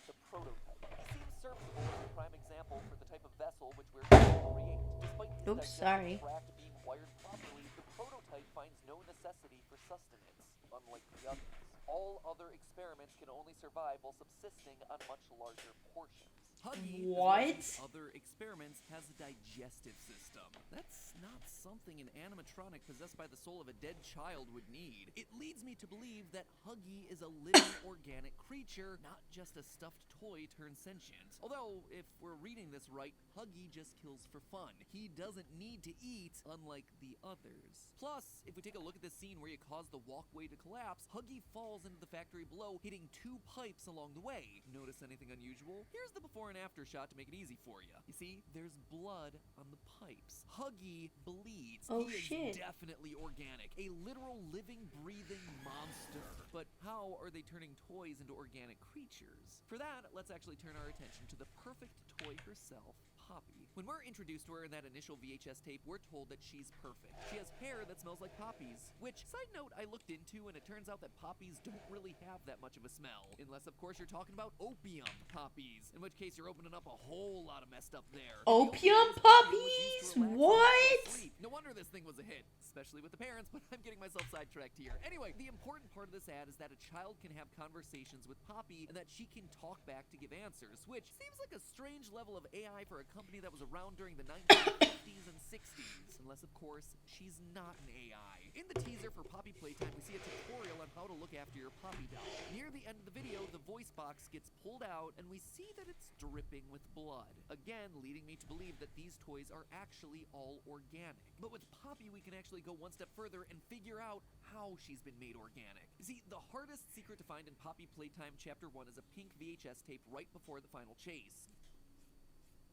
the prototype. He seems serviceable as a prime example for the type of vessel which we're trying to create. Despite his Oops, sorry. tract being wired properly, the prototype finds no necessity for sustenance, unlike the others. All other experiments can only survive while subsisting on much larger portions. Huggy, What? as well as other experiments, has a digestive system. That's not something an animatronic possessed by the soul of a dead child would need. It leads me to believe that Huggy is a living organic creature, not just a stuffed toy turned sentient. Although, if we're reading this right, Huggy just kills for fun. He doesn't need to eat, unlike the others. Plus, if we take a look at this scene where you cause the walkway to collapse, Huggy falls into the factory below, hitting 2 pipes along the way. Notice anything unusual? Here's the before and after shot to make it easy for you. You see, there's blood on the pipes. Huggy bleeds. Oh, he shit. is definitely organic. A literal living, breathing monster. But how are they turning toys into organic creatures? For that, let's actually turn our attention to the perfect toy herself, Poppy. When we're introduced to her in that initial VHS tape, we're told that she's perfect. She has hair that smells like poppies, which, side note, I looked into, and it turns out that poppies don't really have that much of a smell. Unless, of course, you're talking about opium poppies, in which case you're opening up a whole lot of messed up there. Opium puppies? What? No wonder this thing was a hit, especially with the parents, but I'm getting myself sidetracked here. Anyway, the important part of this ad is that a child can have conversations with Poppy and that she can talk back to give answers, which seems like a strange level of AI for a company that was around during the 1950s and 60s. Unless, of course, she's not an AI. In the teaser for Poppy Playtime, we see a tutorial on how to look after your Poppy doll. Near the end of the video, the voice box gets pulled out and we see that it's dripping with blood. Again, leading me to believe that these toys are actually all organic. But with Poppy, we can actually go one step further and figure out how she's been made organic. You see, the hardest secret to find in Poppy Playtime Chapter 1 is a pink VHS tape right before the final chase.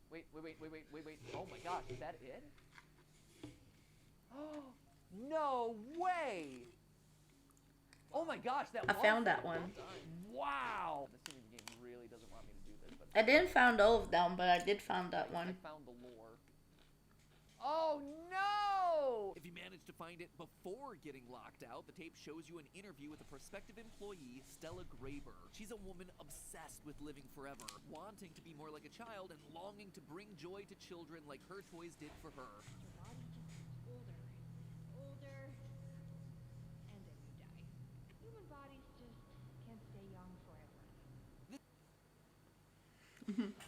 Wait. Oh my gosh, is that it? Oh, no way! Oh my gosh, I found that one. Wow! I'm assuming the game really doesn't want me to do this, but I didn't find all of them, but I did find that I one. found the lore. Oh no! If you manage to find it before getting locked out, the tape shows you an interview with a prospective employee, Stella Graber. She's a woman obsessed with living forever, wanting to be more like a child and longing to bring joy to children like her toys did for her. Your body just gets older, and then you die. Human bodies just can't stay young forever.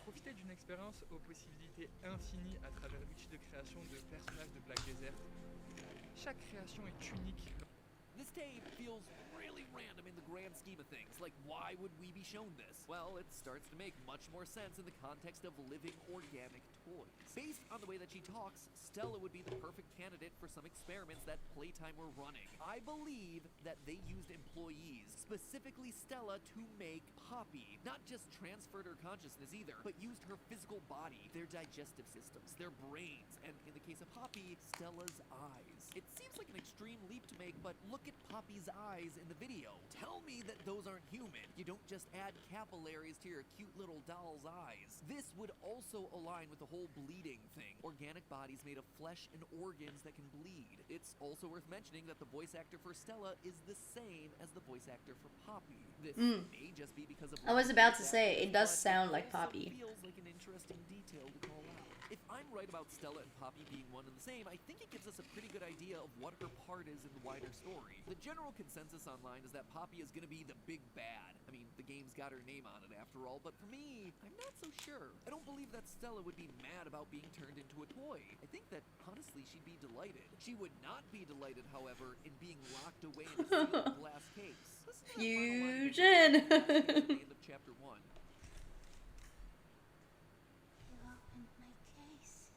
Profiter d'une expérience aux possibilités infinies à travers l'outil de création de personnages de Black Desert. Chaque création est unique. This tape feels really random in the grand scheme of things. Like, why would we be shown this? Well, it starts to make much more sense in the context of living organic toys. Based on the way that she talks, Stella would be the perfect candidate for some experiments that Playtime were running. I believe that they used employees, specifically Stella, to make Poppy. Not just transferred her consciousness either, but used her physical body, their digestive systems, their brains, and in the case of Poppy, Stella's eyes. It seems like an extreme leap to make, but look at Poppy's eyes in the video. Tell me that those aren't human. You don't just add capillaries to your cute little doll's eyes. This would also align with the whole bleeding thing. Organic bodies made of flesh and organs that can bleed. It's also worth mentioning that the voice actor for Stella is the same as the voice actor for Poppy. This may just be because of I was about to say, it does sound like Poppy. Feels like an interesting detail to call out. If I'm right about Stella and Poppy being one and the same, I think it gives us a pretty good idea of what her part is in the wider story. The general consensus online is that Poppy is going to be the big bad. I mean, the game's got her name on it after all, but for me, I'm not so sure. I don't believe that Stella would be mad about being turned into a toy. I think that, honestly, she'd be delighted. She would not be delighted, however, in being locked away in a sealed glass case. Fusion! At the end of Chapter 1. You opened my case.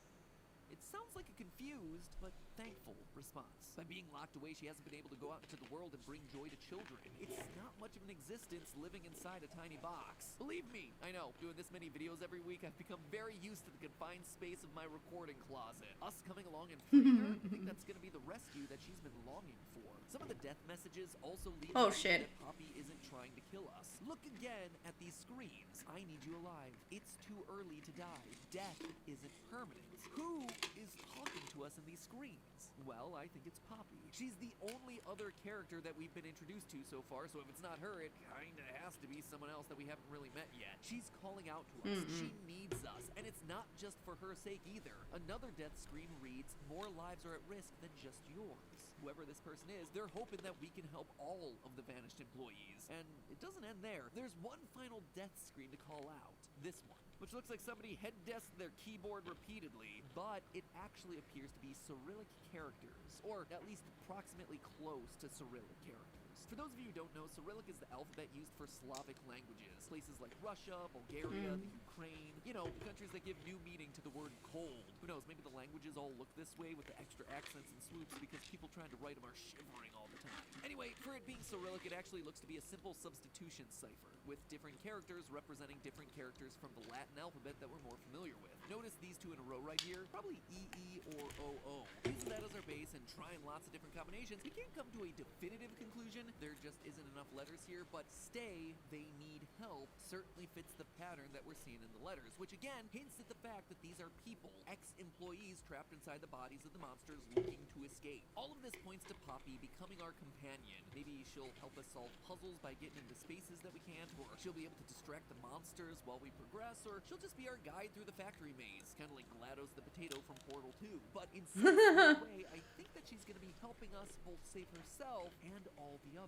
It sounds like a confused, but thankful response. By being locked away, she hasn't been able to go out into the world and bring joy to children. It's not much of an existence living inside a tiny box. Believe me, I know, doing this many videos every week, I've become very used to the confined space of my recording closet. Us coming along and freeing her, I think that's gonna be the rescue that she's been longing for. Some of the death messages also lead Oh, me to shit. believe that Poppy isn't trying to kill us. Look again at these screens. I need you alive. It's too early to die. Death isn't permanent. Who is talking to us in these screens? Well, I think it's Poppy. She's the only other character that we've been introduced to so far, so if it's not her, it kinda has to be someone else that we haven't really met yet. She's calling out to us. She needs us, and it's not just for her sake either. Another death screen reads, "More lives are at risk than just yours." Whoever this person is, they're hoping that we can help all of the vanished employees. And it doesn't end there. There's one final death screen to call out. This one. which looks like somebody head-desked their keyboard repeatedly, but it actually appears to be Cyrillic characters, or at least approximately close to Cyrillic characters. For those of you who don't know, Cyrillic is the alphabet used for Slavic languages. Places like Russia, Bulgaria, the Ukraine, you know, countries that give new meaning to the word cold. Who knows, maybe the languages all look this way with the extra accents and swoops because people trying to write them are shivering all the time. Anyway, for it being Cyrillic, it actually looks to be a simple substitution cipher, with different characters representing different characters from the Latin alphabet that we're more familiar with. Notice these two in a row right here, probably EE or OO. Using that as our base and trying lots of different combinations, we can't come to a definitive conclusion. There just isn't enough letters here, but stay, they need help, certainly fits the pattern that we're seeing in the letters, which again hints at the fact that these are people, ex-employees trapped inside the bodies of the monsters looking to escape. All of this points to Poppy becoming our companion. Maybe she'll help us solve puzzles by getting into spaces that we can't, or she'll be able to distract the monsters while we progress, or she'll just be our guide through the factory maze, kind of like GLaDOS the potato from Portal 2. But in some way, I think that she's going to be helping us both save herself and all the others.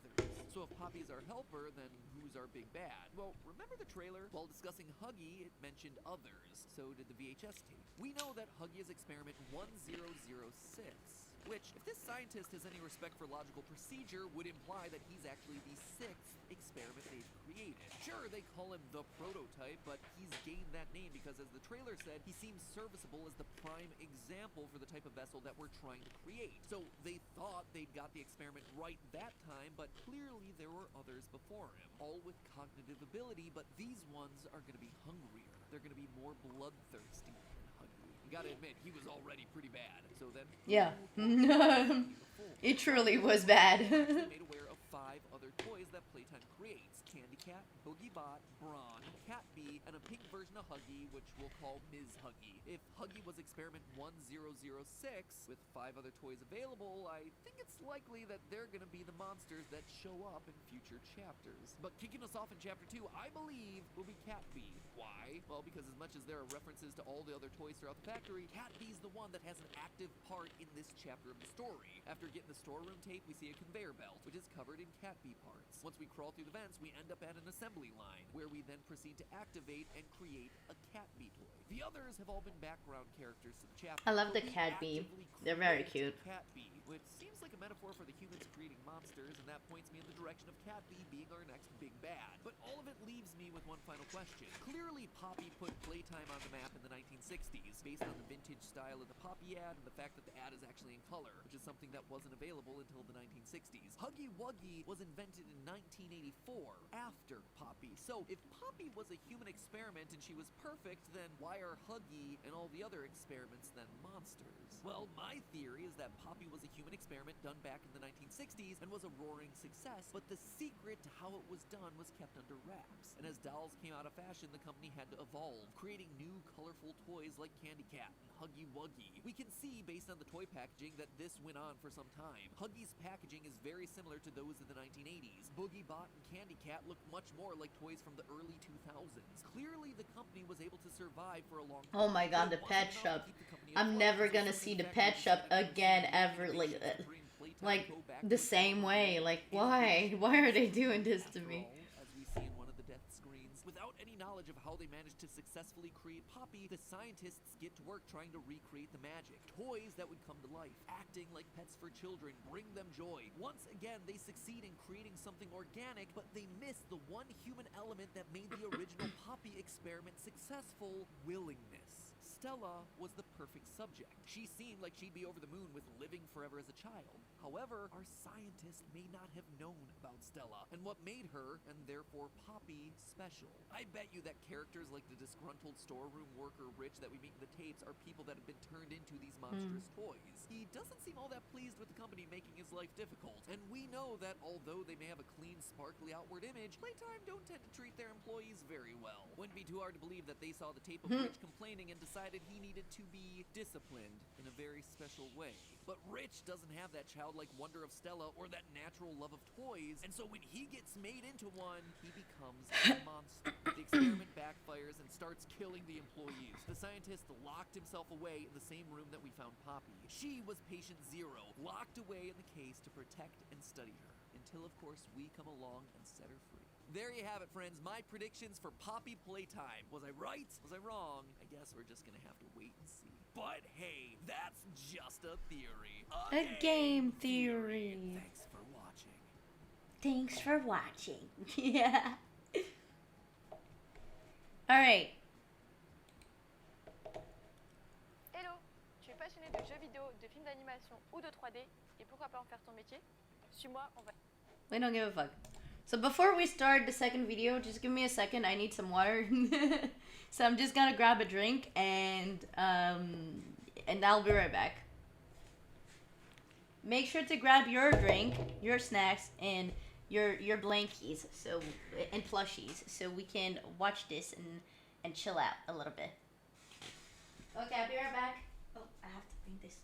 So if Poppy is our helper, then who's our big bad? Well, remember the trailer? While discussing Huggy, it mentioned others. So did the VHS tape. We know that Huggy is experiment 1006. Which, if this scientist has any respect for logical procedure, would imply that he's actually the 6th experiment they've created. Sure, they call him the prototype, but he's gained that name because, as the trailer said, he seems serviceable as the prime example for the type of vessel that we're trying to create. So they thought they'd got the experiment right that time, but clearly there were others before him, all with cognitive ability, but these ones are going to be hungrier. They're going to be more bloodthirsty. You gotta admit, he was already pretty bad. So then, Yeah. It truly was bad. made aware of 5 other toys that Playtime creates: Candy Cat, Boogie Bot, Brawn, Cat Bee, and a pink version of Huggy, which we'll call Ms. Huggy. If Huggy was experiment 1006, with 5 other toys available, I think it's likely that they're gonna be the monsters that show up in future chapters. But kicking us off in chapter 2, I believe, will be Cat Bee. Why? Well, because as much as there are references to all the other toys throughout the factory, Cat Bee's the one that has an active part in this chapter of the story. After getting the storeroom tape, we see a conveyor belt, which is covered in Cat Bee parts. Once we crawl through the vents, we end up at an assembly line, where we then proceed to activate and create a Cat Bee toy. The others have all been background characters to the chapter. I love the but we Cat Bee. actively They're very create cute. Cat Bee, which seems like a metaphor for the humans creating monsters, and that points me in the direction of Cat Bee being our next big bad. But all of it leaves me with one final question. Clearly, Poppy put Playtime on the map in the 1960s, based on the vintage style of the Poppy ad and the fact that the ad is actually in color, which is something that wasn't available until the 1960s. Huggy Wuggy was invented in 1984, after Poppy. So if Poppy was a human experiment and she was perfect, then why are Huggy and all the other experiments then monsters? Well, my theory is that Poppy was a human experiment done back in the 1960s and was a roaring success, but the secret to how it was done was kept under wraps. And as dolls came out of fashion, the company had to evolve, creating new colorful toys like Candy Cat and Huggy Wuggy. We can see, based on the toy packaging, that this went on for some time. Huggy's packaging is very similar to those of the 1980s. Boogie Bot and Candy Cat look much more like toys from the early 2000s. Clearly, the company was able to survive for a long time. Oh my god, the pet shop. I'm never gonna see the pet shop again ever. Like the same way. Like, why? Why are they doing this to me? As we see in one of the death screens, without any knowledge of how they managed to successfully create Poppy, the scientists get to work trying to recreate the magic. Toys that would come to life, acting like pets for children, bring them joy. Once again, they succeed in creating something organic, but they miss the one human element that made the original Poppy experiment successful: willingness. Stella was the perfect subject. She seemed like she'd be over the moon with living forever as a child. However, our scientists may not have known about Stella and what made her, and therefore Poppy, special. I bet you that characters like the disgruntled storeroom worker Rich that we meet in the tapes are people that have been turned into these monstrous toys. He doesn't seem all that pleased with the company making his life difficult, and we know that although they may have a clean, sparkly outward image, Playtime don't tend to treat their employees very well. Wouldn't be too hard to believe that they saw the tape of Rich complaining and decided he needed to be disciplined in a very special way. But Rich doesn't have that childlike wonder of Stella or that natural love of toys, and so when he gets made into one, he becomes a monster. The experiment backfires and starts killing the employees. The scientist locked himself away in the same room that we found Poppy. She was patient 0, locked away in the case to protect and study her, until of course we come along and set her free. There you have it, friends. My predictions for Poppy Playtime. Was I right? Was I wrong? I guess we're just gonna have to wait and see. But hey, that's just a theory. A game theory. Thanks for watching. Thanks for watching. Yeah. Alright. Hello, tu es passionné de jeux vidéo, de films d'animation ou de 3D et pourquoi pas en faire ton métier? Suis-moi, on va... We don't give a fuck. So before we start the second video, just give me a second. I need some water. So I'm just gonna grab a drink and I'll be right back. Make sure to grab your drink, your snacks, and your blankies and plushies so we can watch this and chill out a little bit. Okay, I'll be right back. Oh, I have to bring this.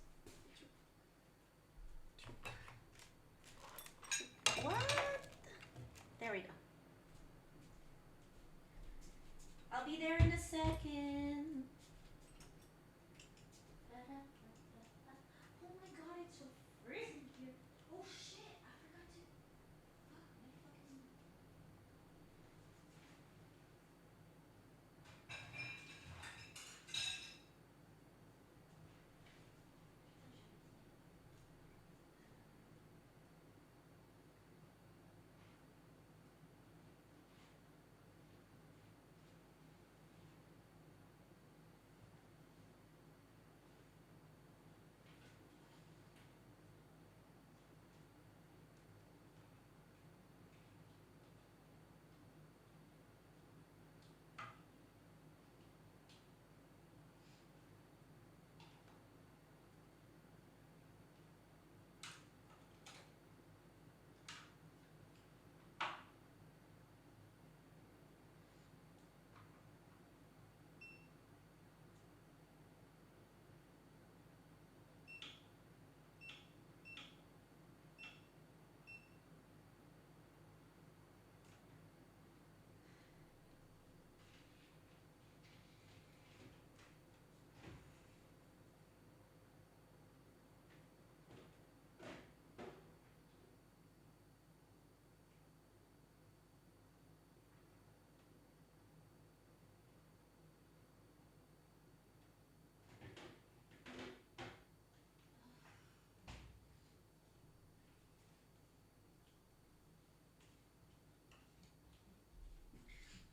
What? There we go. I'll be there in a second. Oh my god, it's so freezing here. Oh shit, I forgot to. Fuck, my fucking.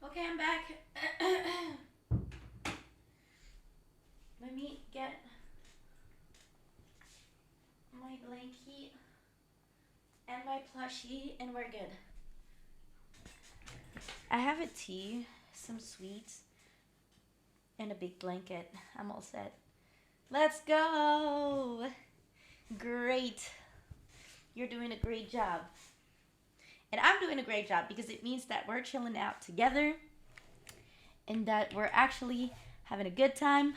Okay, I'm back. Let me get my blankie and my plushie, and we're good. I have a tea, some sweets, and a big blanket. I'm all set. Let's go! Great. You're doing a great job. And I'm doing a great job because it means that we're chilling out together and that we're actually having a good time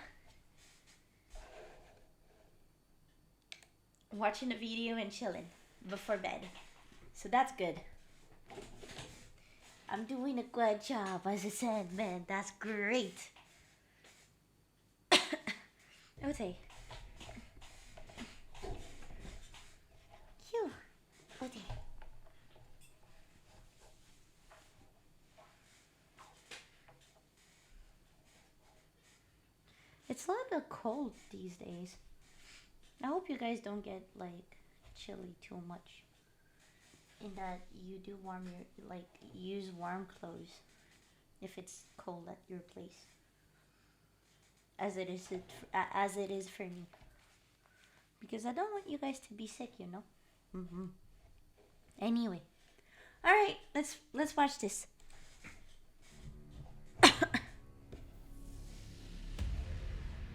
watching a video and chilling before bed. So that's good. I'm doing a good job, as I said, man. That's great. Okay. Phew. Okay. It's a little cold these days. I hope you guys don't get like chilly too much. In that you do warm your use warm clothes if it's cold at your place. As it is for me. Because I don't want you guys to be sick, you know. Anyway, all right, let's watch this.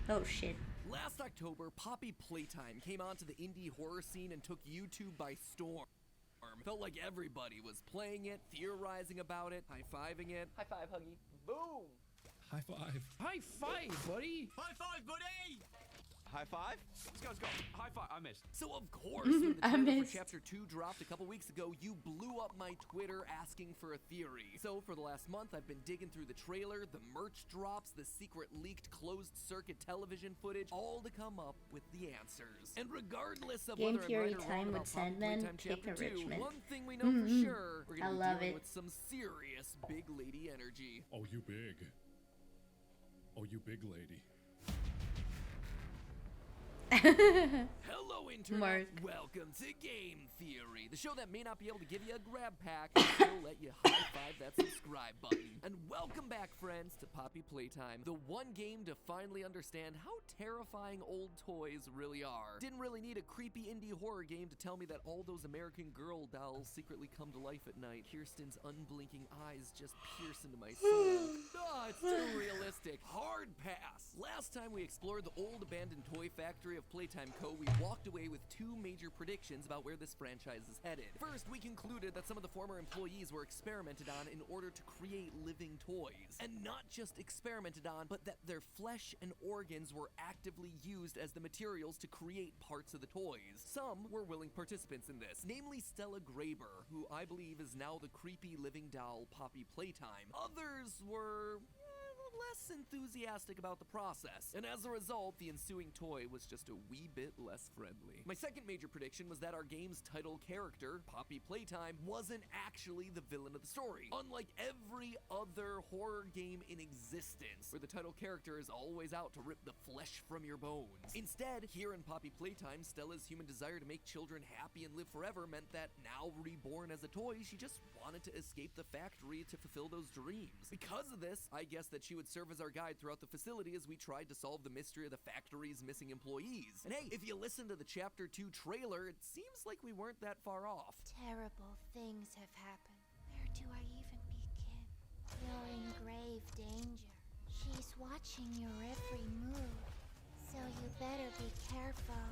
Oh shit. Last October, Poppy Playtime came onto the indie horror scene and took YouTube by storm. Felt like everybody was playing it, theorizing about it, high-fiving it. High five, Huggy. Boom! High five. High five, buddy! High five, buddy! High five? Let's go, let's go. High five. I missed. So of course, when the I trailer for missed. Chapter 2 dropped a couple weeks ago, you blew up my Twitter asking for a theory. So for the last month, I've been digging through the trailer, the merch drops, the secret leaked closed-circuit television footage, all to come up with the answers. And regardless of Game whether I'm theory right or time wrong with about Poppy Sandman, Playtime pick Chapter 2, enrichment. one thing we know for sure, we're I gonna be love dealing it. with some serious big lady energy. Oh, you big. Oh, you big lady. Hello, Internet. Mark. Welcome to Game Theory, the show that may not be able to give you a grab pack, but still let you high-five that subscribe button. And welcome back, friends, to Poppy Playtime, the one game to finally understand how terrifying old toys really are. Didn't really need a creepy indie horror game to tell me that all those American Girl dolls secretly come to life at night. Kirsten's unblinking eyes just pierce into my soul. It's too realistic. Hard pass. Last time we explored the old abandoned toy factory of Playtime Co., we walked away with two major predictions about where this franchise is headed. First, we concluded that some of the former employees were experimented on in order to create living toys. And not just experimented on, but that their flesh and organs were actively used as the materials to create parts of the toys. Some were willing participants in this, namely Stella Graber, who I believe is now the creepy living doll Poppy Playtime. Others were less enthusiastic about the process, and as a result, the ensuing toy was just a wee bit less friendly. My second major prediction was that our game's title character, Poppy Playtime, wasn't actually the villain of the story. Unlike every other horror game in existence, where the title character is always out to rip the flesh from your bones. Instead, here in Poppy Playtime, Stella's human desire to make children happy and live forever meant that, now reborn as a toy, she just wanted to escape the factory to fulfill those dreams. Because of this, I guess that she would serve as our guide throughout the facility as we tried to solve the mystery of the factory's missing employees. And hey, if you listen to the Chapter 2 trailer, it seems like we weren't that far off. Terrible things have happened. Where do I even begin? You're in grave danger. She's watching your every move, so you better be careful.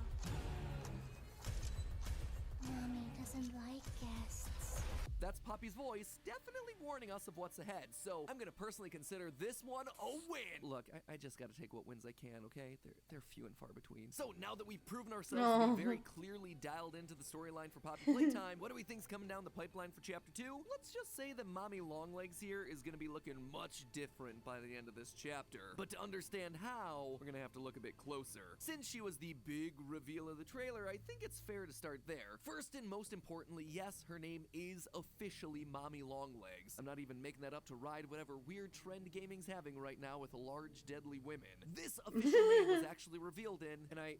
Mommy doesn't like guests. That's Poppy's voice, definitely warning us of what's ahead, so I'm gonna personally consider this one a win! Look, I just gotta take what wins I can, okay? They're few and far between. So now that we've proven ourselves to be very clearly dialed into the storyline for Poppy Playtime, what do we think's coming down the pipeline for Chapter 2? Let's just say that Mommy Longlegs here is gonna be looking much different by the end of this chapter. But to understand how, we're gonna have to look a bit closer. Since she was the big reveal of the trailer, I think it's fair to start there. First and most importantly, yes, her name is officially Mommy Longlegs. I'm not even making that up to ride whatever weird trend gaming's having right now with large, deadly women. This official name was actually revealed in, and I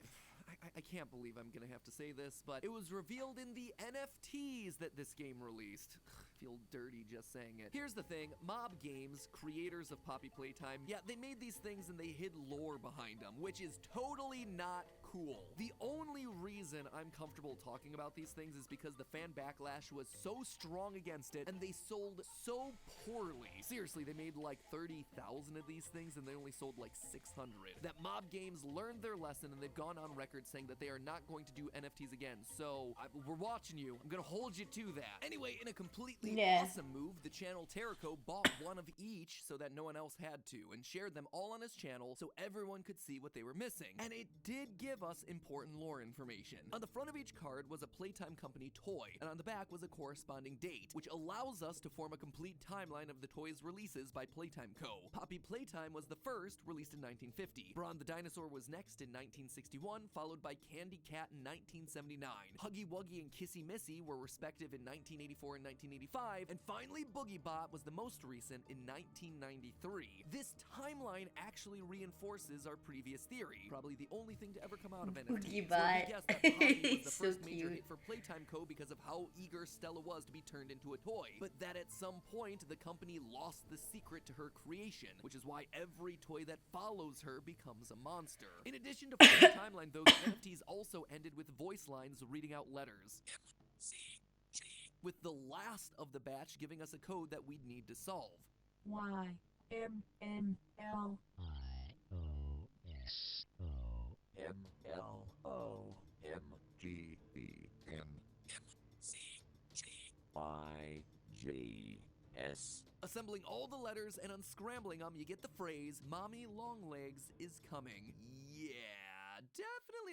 can't believe I'm gonna have to say this, but it was revealed in the NFTs that this game released. I feel dirty just saying it. Here's the thing, Mob Games, creators of Poppy Playtime, yeah, they made these things and they hid lore behind them, which is totally not cool. The only reason I'm comfortable talking about these things is because the fan backlash was so strong against it and they sold so poorly. Seriously, they made like 30,000 of these things and they only sold like 600. That Mob Games learned their lesson and they've gone on record saying that they are not going to do NFTs again. So, we're watching you. I'm gonna hold you to that. Anyway, in a completely awesome move, the channel Terrico bought one of each so that no one else had to and shared them all on his channel so everyone could see what they were missing. And it did give us important lore information. On the front of each card was a Playtime Company toy, and on the back was a corresponding date, which allows us to form a complete timeline of the toy's releases by Playtime Co. Poppy Playtime was the first, released in 1950. Brawn the Dinosaur was next in 1961, followed by Candy Cat in 1979. Huggy Wuggy and Kissy Missy were respective in 1984 and 1985, and finally Boogie Bot was the most recent in 1993. This timeline actually reinforces our previous theory, probably the only thing to ever come out of NFTs. Boogie So we Bot. guessed that Poppy was the So first major cute. hit for Playtime Co. because of how eager Stella was to be turned into a toy, but that at some point the company lost the secret to her creation, which is why every toy that follows her becomes a monster. In addition to the timeline, those NFTs also ended with voice lines reading out letters, with the last of the batch giving us a code that we'd need to solve. Y M N L MLOMGBNMCGYS. Assembling all the letters and unscrambling them, you get the phrase, Mommy Longlegs is coming. Yeah,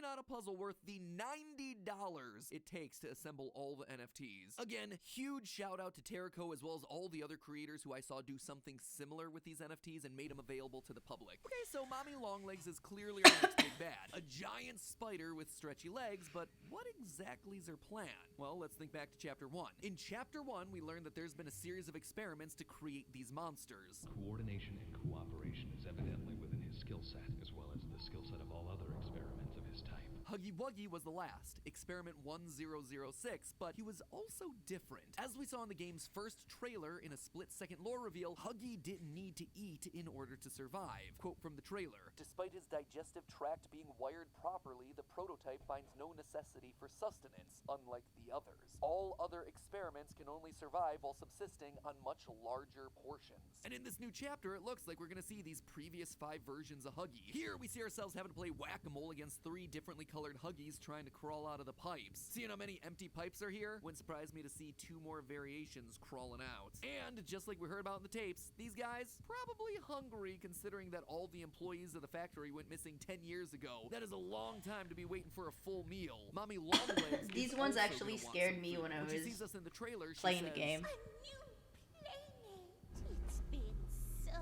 not a puzzle worth the $90 it takes to assemble all the NFTs. Again, huge shout out to Terrico as well as all the other creators who I saw do something similar with these NFTs and made them available to the public. Okay, so Mommy Longlegs is clearly our next big bad. A giant spider with stretchy legs, but what exactly is her plan? Well, let's think back to Chapter 1. In Chapter 1, we learned that there's been a series of experiments to create these monsters. Coordination and cooperation is evidently within his skill set, as well as the skill set of all other experiments of his type. Huggy Wuggy was the last, experiment 1006, but he was also different. As we saw in the game's first trailer in a split-second lore reveal, Huggy didn't need to eat in order to survive. Quote from the trailer, "Despite his digestive tract being wired properly, the prototype finds no necessity for sustenance, unlike the others. All other experiments can only survive while subsisting on much larger portions." And in this new chapter, it looks like we're gonna see these previous 5 versions of Huggy. Here, we see ourselves having to play whack-a-mole against 3 differently colored Huggies trying to crawl out of the pipes. Seeing how many empty pipes are here? Wouldn't surprise me to see 2 more variations crawling out. And, just like we heard about in the tapes, these guys probably hungry considering that all the employees of the factory went missing 10 years ago. That is a long time to be waiting for a full meal. Mommy Longlegs These is ones also actually gonna want scared some me food. when I When she was sees us in the trailer, she playing the says, game. A new playmate. It's been so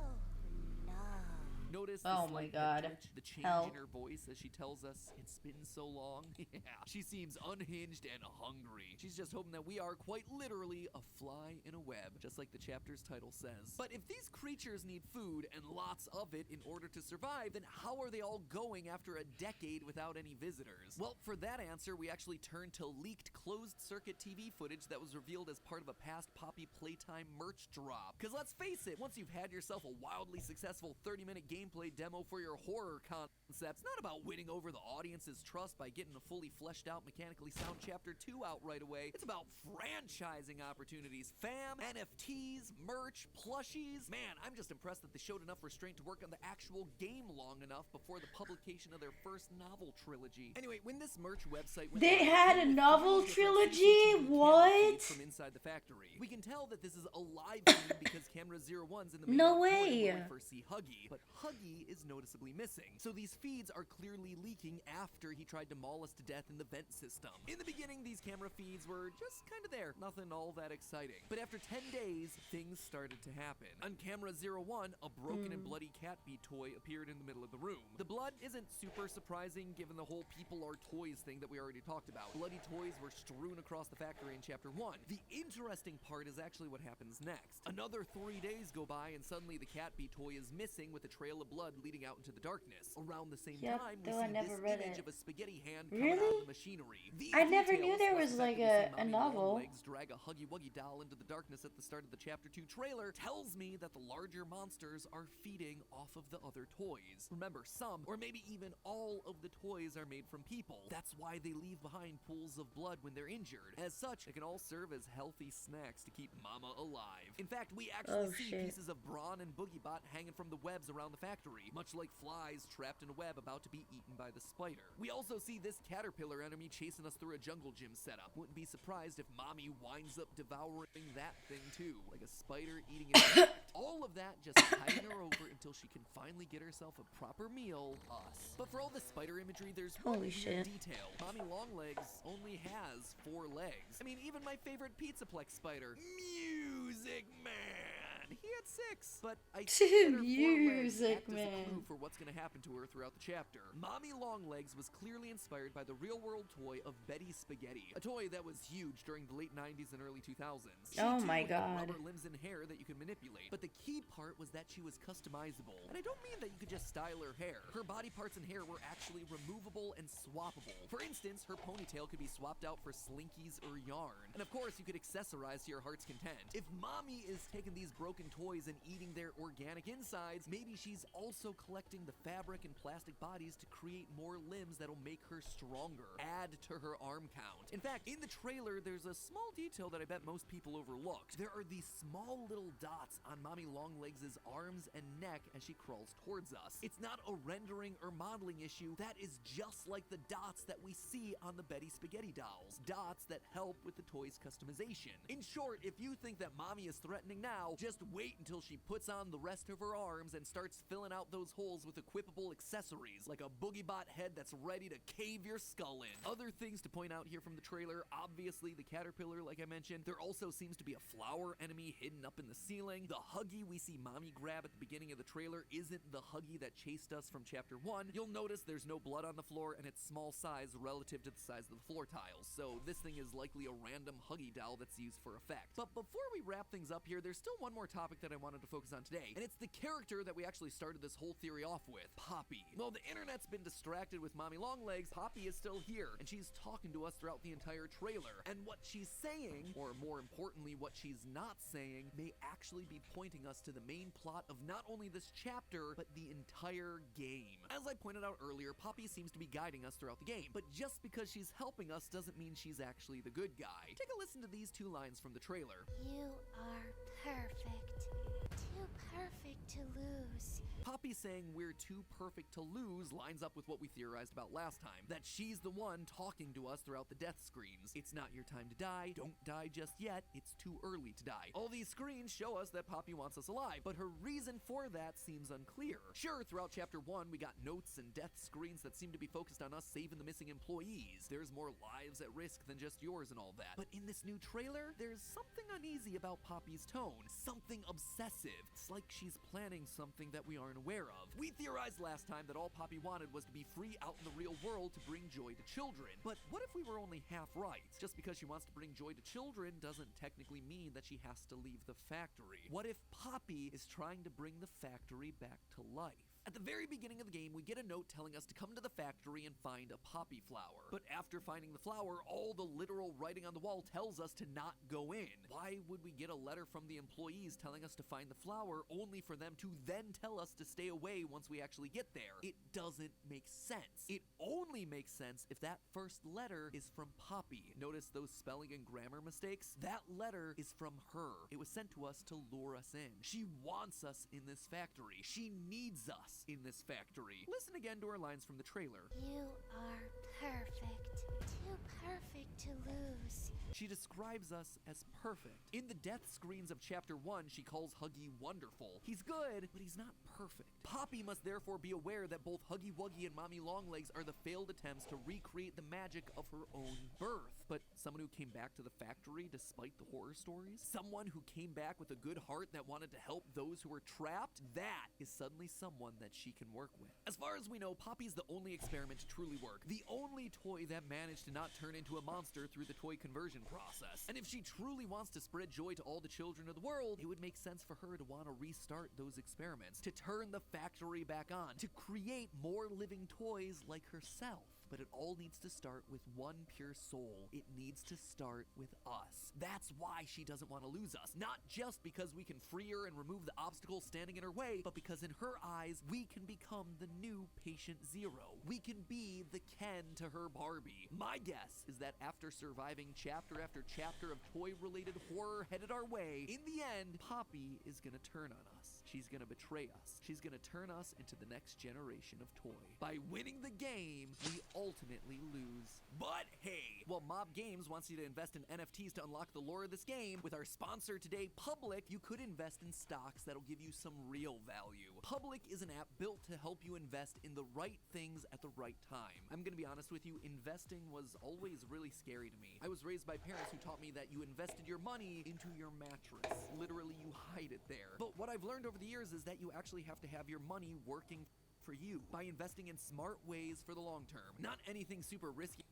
long. Notice Oh the my slight God. head twitch, the change Hell. in her voice as she tells us it's been so long. Yeah, she seems unhinged and hungry. She's just hoping that we are quite literally a fly in a web, just like the chapter's title says. But if these creatures need food and lots of it in order to survive, then how are they all going after a decade without any visitors? Well, for that answer, we actually turned to leaked closed-circuit TV footage that was revealed as part of a past Poppy Playtime merch drop. Because let's face it, once you've had yourself a wildly successful 30-minute gameplay demo for your horror concept, it's not about winning over the audience's trust by getting a fully fleshed out, mechanically sound Chapter 2 out right away. It's about franchising opportunities, fam, NFTs, merch, plushies. Man, I'm just impressed that they showed enough restraint to work on the actual game long enough before the publication of their first novel trilogy. Anyway, when this merch website went They live, had it a came with novel 3 different trilogy? CCTV camera What? feeds from inside the factory. We can tell that this is a live feed because camera 01's in the main No auditorium way. where we first see Huggy, but Huggy is noticeably missing. So these feeds are clearly leaking after he tried to maul us to death in the vent system. In the beginning, these camera feeds were just kind of there, nothing all that exciting. But after 10 days, things started to happen. On camera 01, a broken and bloody cat bee toy appeared in the middle of the room. The blood isn't super surprising given the whole people are toys thing that we already talked about. Bloody toys were strewn across the factory in Chapter 1. The interesting part is actually what happens next. Another 3 days go by and suddenly the cat bee toy is missing with a trail of blood leading out into the darkness. Around the same Yep, time, we though I see never this read image it. of a spaghetti hand coming out Really? of the machinery. These I never knew details, there plus was the fact like that we see a Mommy novel. Longlegs drag a Huggy Wuggy doll into the darkness at the start of the Chapter 2 trailer tells me that the larger monsters are feeding off of the other toys. Remember, some, or maybe even all of the toys are made from people. That's why they leave behind pools of blood when they're injured. As such, they can all serve as healthy snacks to keep Mama alive. In fact, we actually Oh, see shit. pieces of Brawn and Boogiebot hanging from the webs around the factory, much like flies trapped in a web about to be eaten by the spider. We also see this caterpillar enemy chasing us through a jungle gym setup. Wouldn't be surprised if Mommy winds up devouring that thing too, like a spider eating an insect. All of that just tiding her over until she can finally get herself a proper meal, us. But for all the spider imagery, there's one Holy weird shit. detail. Mommy Longlegs only has 4 legs. I mean, even my favorite Pizzaplex spider, Music Man, he had 6. But I think that her 4 legs Music act as a clue Man. for what's going to happen to her throughout the chapter. Mommy Longlegs was clearly inspired by the real-world toy of Betty Spaghetti, a toy that was huge during the late 90s and early 2000s. She Oh too my had God. rubber limbs and hair that you could manipulate. But the key part was that she was customizable. And I don't mean that you could just style her hair. Her body parts and hair were actually removable and swappable. For instance, her ponytail could be swapped out for slinkies or yarn. And of course, you could accessorize to your heart's content. If Mommy is taking these broken toys and eating their organic insides, maybe she's also collecting the fabric and plastic bodies to create more limbs that'll make her stronger, add to her arm count. In fact, in the trailer, there's a small detail that I bet most people overlooked. There are these small little dots on Mommy Longlegs' arms and neck as she crawls towards us. It's not a rendering or modeling issue. That is just like the dots that we see on the Betty Spaghetti dolls. Dots that help with the toy's customization. In short, if you think that Mommy is threatening now, just wait until she puts on the rest of her arms and starts filling out those holes with equipable accessories, like a boogie-bot head that's ready to cave your skull in. Other things to point out here from the trailer, obviously the caterpillar, like I mentioned. There also seems to be a flower enemy hidden up in the ceiling. The Huggy we see Mommy grab at the beginning of the trailer isn't the Huggy that chased us from Chapter 1. You'll notice there's no blood on the floor, and it's small size relative to the size of the floor tiles, so this thing is likely a random Huggy doll that's used for effect. But before we wrap things up here, there's still one more topic that I wanted to focus on today, and it's the character that we actually started this whole theory off with, Poppy. Well, the internet's been distracted with Mommy Longlegs. Poppy is still here, and she's talking to us throughout the entire trailer. And what she's saying, or more importantly, what she's not saying, may actually be pointing us to the main plot of not only this chapter, but the entire game. As I pointed out earlier, Poppy seems to be guiding us throughout the game, but just because she's helping us doesn't mean she's actually the good guy. Take a listen to these two lines from the trailer. You are perfect. Too perfect to lose. Poppy saying we're too perfect to lose lines up with what we theorized about last time, that she's the one talking to us throughout the death screens. It's not your time to die, don't die just yet, it's too early to die. All these screens show us that Poppy wants us alive, but her reason for that seems unclear. Sure, throughout Chapter 1, we got notes and death screens that seem to be focused on us saving the missing employees. There's more lives at risk than just yours and all that. But in this new trailer, there's something uneasy about Poppy's tone, something obsessive. It's like she's planning something that we aren't aware of. We theorized last time that all Poppy wanted was to be free out in the real world to bring joy to children. But what if we were only half right? Just because she wants to bring joy to children doesn't technically mean that she has to leave the factory. What if Poppy is trying to bring the factory back to life? At the very beginning of the game, we get a note telling us to come to the factory and find a poppy flower. But after finding the flower, all the literal writing on the wall tells us to not go in. Why would we get a letter from the employees telling us to find the flower only for them to then tell us to stay away once we actually get there? It doesn't make sense. It only makes sense if that first letter is from Poppy. Notice those spelling and grammar mistakes? That letter is from her. It was sent to us to lure us in. She wants us in this factory. She needs us in this factory. Listen again to her lines from the trailer. You are perfect. Too perfect to lose. She describes us as perfect. In the death screens of Chapter 1, she calls Huggy wonderful. He's good, but he's not perfect. Poppy must therefore be aware that both Huggy Wuggy and Mommy Longlegs are the failed attempts to recreate the magic of her own birth. But someone who came back to the factory despite the horror stories? Someone who came back with a good heart that wanted to help those who were trapped? That is suddenly someone that she can work with. As far as we know, Poppy's the only experiment to truly work. The only toy that managed to not turn into a monster through the toy conversion process. And if she truly wants to spread joy to all the children of the world, it would make sense for her to want to restart those experiments, to turn the factory back on, to create more living toys like herself. But it all needs to start with one pure soul. It needs to start with us. That's why she doesn't want to lose us. Not just because we can free her and remove the obstacles standing in her way, but because in her eyes, we can become the new Patient Zero. We can be the Ken to her Barbie. My guess is that after surviving chapter after chapter of toy-related horror headed our way, in the end, Poppy is gonna turn on us. She's gonna betray us. She's gonna turn us into the next generation of toy. By winning the game, we ultimately lose. But hey, while Mob Games wants you to invest in NFTs to unlock the lore of this game, with our sponsor today, Public, you could invest in stocks that'll give you some real value. Public is an app built to help you invest in the right things at the right time. I'm gonna be honest with you, investing was always really scary to me. I was raised by parents who taught me that you invested your money into your mattress. Literally, you hide it there. But what I've learned over the years is that you actually have to have your money working for you by investing in smart ways for the long term, not anything super risky.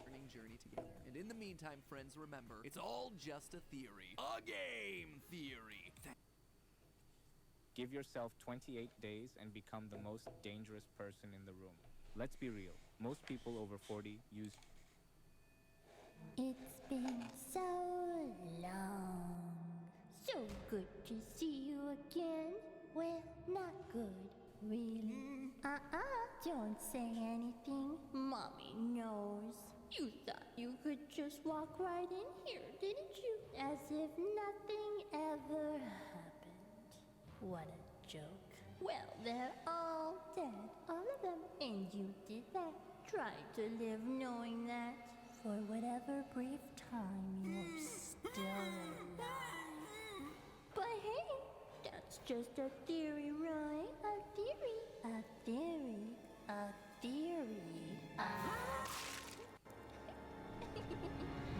Learning journey together. And in the meantime, friends, remember, it's all just a theory. A game theory. Give yourself 28 days and become the most dangerous person in the room. Let's be real. Most people over 40 use... It's been so long. So good to see you again. Well, not good, really. Don't say anything. Mommy knows. You thought you could just walk right in here, didn't you? As if nothing ever happened. What a joke. Well, they're all dead, all of them. And you did that. Try to live knowing that for whatever brief time you're still alive. But hey, just a theory, right? A theory. A theory. A theory.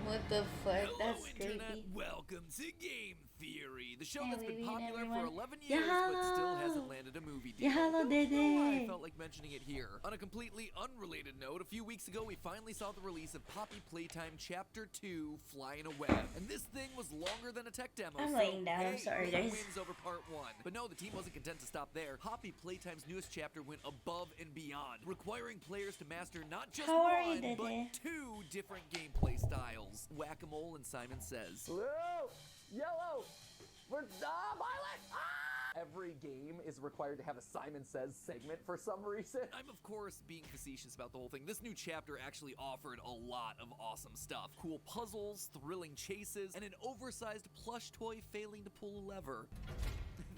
What the fuck? Hello, That's Internet. creepy. Welcome to Game Theory, the show Hey, that's been Vivi and popular for everyone. 11 Yeah, years but still hello. hasn't landed a movie deal. Yeah, hello, Don't know why I Dede. felt like mentioning it here. On a completely unrelated note, a few weeks ago we finally saw the release of Poppy Playtime Chapter 2, Fly in a Web. And this thing was longer than a tech demo, I'm so laying down, I'm hey, sorry, win guys. wins over Part 1. But no, the team wasn't content to stop there. Poppy Playtime's newest chapter went above and beyond, requiring players to master not just How are you, one, but Dede? 2 different gameplay styles. Whack-a-mole and Simon Says. Blue, yellow, violet. Every game is required to have a Simon Says segment for some reason. I'm of course being facetious about the whole thing. This new chapter actually offered a lot of awesome stuff. Cool puzzles, thrilling chases, and an oversized plush toy failing to pull a lever.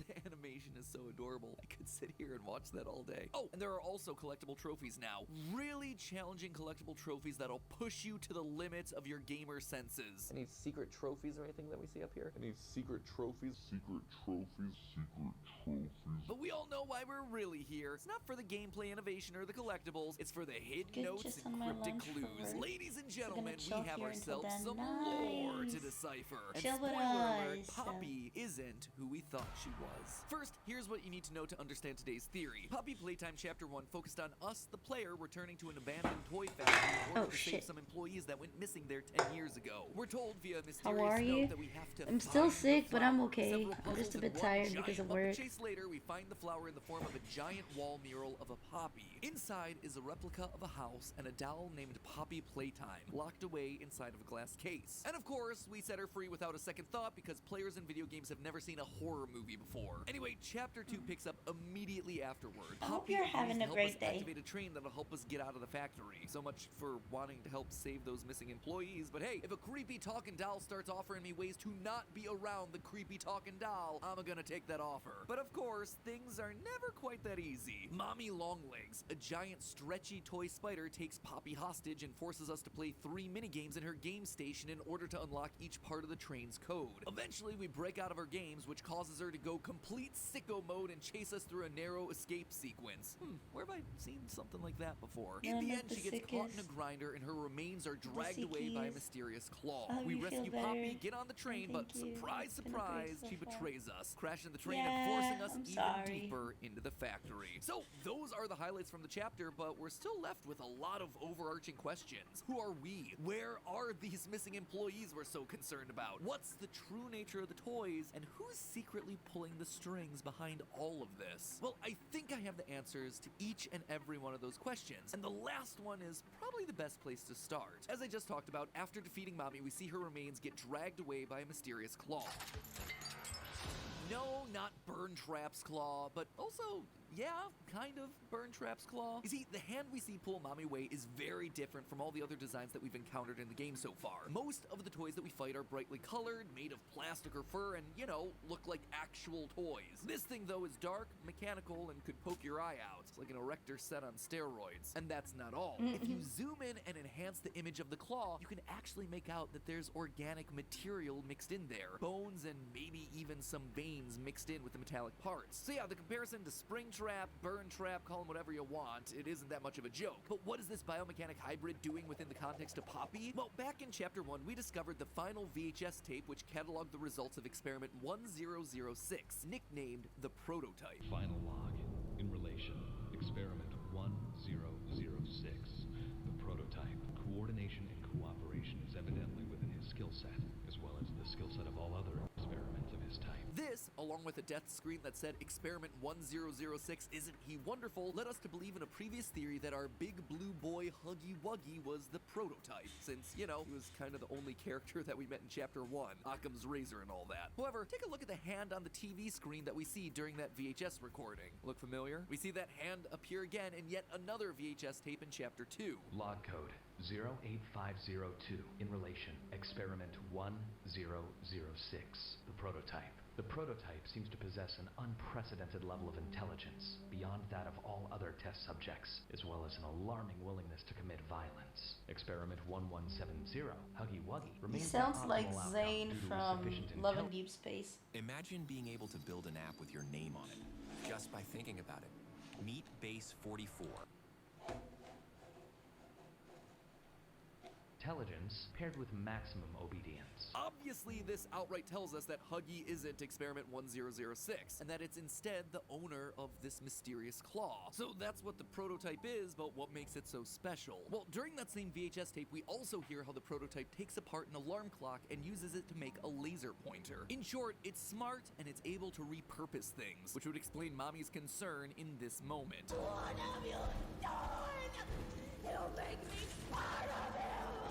The animation is so adorable. I could sit here and watch that all day. Oh, and there are also collectible trophies now. Really challenging collectible trophies that'll push you to the limits of your gamer senses. Any secret trophies or anything that we see up here? Any secret trophies? Secret trophies? Secret trophies? But we all know why we're really here. It's not for the gameplay innovation or the collectibles. It's for the hidden Good, notes just and on my cryptic lunch for clues. work. Ladies and So gonna gentlemen, chill we have here until ourselves then. some lore to Nice. decipher. Chill and with spoiler alert, us. Poppy isn't who we thought she was. First, here's what you need to know to understand today's theory. Poppy Playtime Chapter 1 focused on us, the player, returning to an abandoned toy factory in order Oh, to save shit. some employees that went missing there 10 years ago. We're told via a mysterious How are note you? that we have to I'm still find the sick, but I'm flower. okay. Several I'm just a puzzles bit and one tired because giant of Muppet work. chase later, we find the flower in the form of a giant wall mural of a poppy. Inside is a replica of a house and a doll named Poppy Playtime, locked away inside of a glass case. And of course, we set her free without a second thought because players in video games have never seen a horror movie before. Anyway, Chapter 2 picks up immediately afterward. I hope Poppy you're agrees having to a help great us day. activate a train that'll help us get out of the factory. So much for wanting to help save those missing employees. But hey, if a creepy talking doll starts offering me ways to not be around the creepy talking doll, I'm gonna take that offer. But of course, things are never quite that easy. Mommy Longlegs, a giant stretchy toy spider, takes Poppy hostage and forces us to play 3 minigames in her game station in order to unlock each part of the train's code. Eventually, we break out of our games, which causes her to go complete sicko mode and chase us through a narrow escape sequence. Where have I seen something like that before? In Yeah, the not end, the she gets caught in a sickest. grinder and her remains are dragged away by a sickies. mysterious claw. I hope We you feel rescue better. Poppy, get on the train, but Thank you. surprise, It's been a break surprise, so she far. betrays us, crashing the train Yeah, and forcing us I'm even sorry. deeper into the factory. So those are the highlights from the chapter, but we're still left with a lot of overarching questions. Who are we? Where are these missing employees we're so concerned about? What's the true nature of the toys? And who's secretly pulling the strings behind all of this? Well, I think I have the answers to each and every one of those questions. And the last one is probably the best place to start. As I just talked about, after defeating Mommy, we see her remains get dragged away by a mysterious claw. No, not Burn Trap's claw, but also, yeah, kind of Burn Trap's claw. You see, the hand we see pull Mommy away is very different from all the other designs that we've encountered in the game so far. Most of the toys that we fight are brightly colored, made of plastic or fur, and, you know, look like actual toys. This thing, though, is dark, mechanical, and could poke your eye out. It's like an erector set on steroids. And that's not all. If you zoom in and enhance the image of the claw, you can actually make out that there's organic material mixed in there. Bones and maybe even some veins mixed in with the metallic parts. So yeah, the comparison to Spring Trap, Burn Trap, call them whatever you want, it isn't that much of a joke. But what is this biomechanic hybrid doing within the context of Poppy? Well, back in Chapter 1, we discovered the final VHS tape which cataloged the results of Experiment 1006, nicknamed the Prototype. Final log. In relation, Experiment 1006. The prototype. Coordination and cooperation is evidently within his skill set, as well as the skill set of all other experiments of his type. This, along with a death screen that said Experiment 1006 isn't he wonderful, led us to believe in a previous theory that our big blue boy Huggy Wuggy was the prototype, since, you know, he was kind of the only character that we met in Chapter 1, Occam's razor and all that. However, take a look at the hand on the TV screen that we see during that VHS recording. Look familiar? We see that hand appear again in yet another VHS tape in Chapter 2. Log code 08502. In relation, Experiment 1006. The prototype. The prototype seems to possess an unprecedented level of intelligence, beyond that of all other test subjects, as well as an alarming willingness to commit violence. Experiment 1170, Huggy Wuggy, He remains sounds an like optimal outcome Zane due to from insufficient Love and intelligence. Deep Space. Imagine being able to build an app with your name on it, just by thinking about it. Meet Base 44. Intelligence paired with maximum obedience. Obviously, this outright tells us that Huggy isn't Experiment 1006, and that it's instead the owner of this mysterious claw. So that's what the prototype is, but what makes it so special? Well, during that same VHS tape, we also hear how the prototype takes apart an alarm clock and uses it to make a laser pointer. In short, it's smart and it's able to repurpose things, which would explain Mommy's concern in this moment. What have you done? You make me part of you!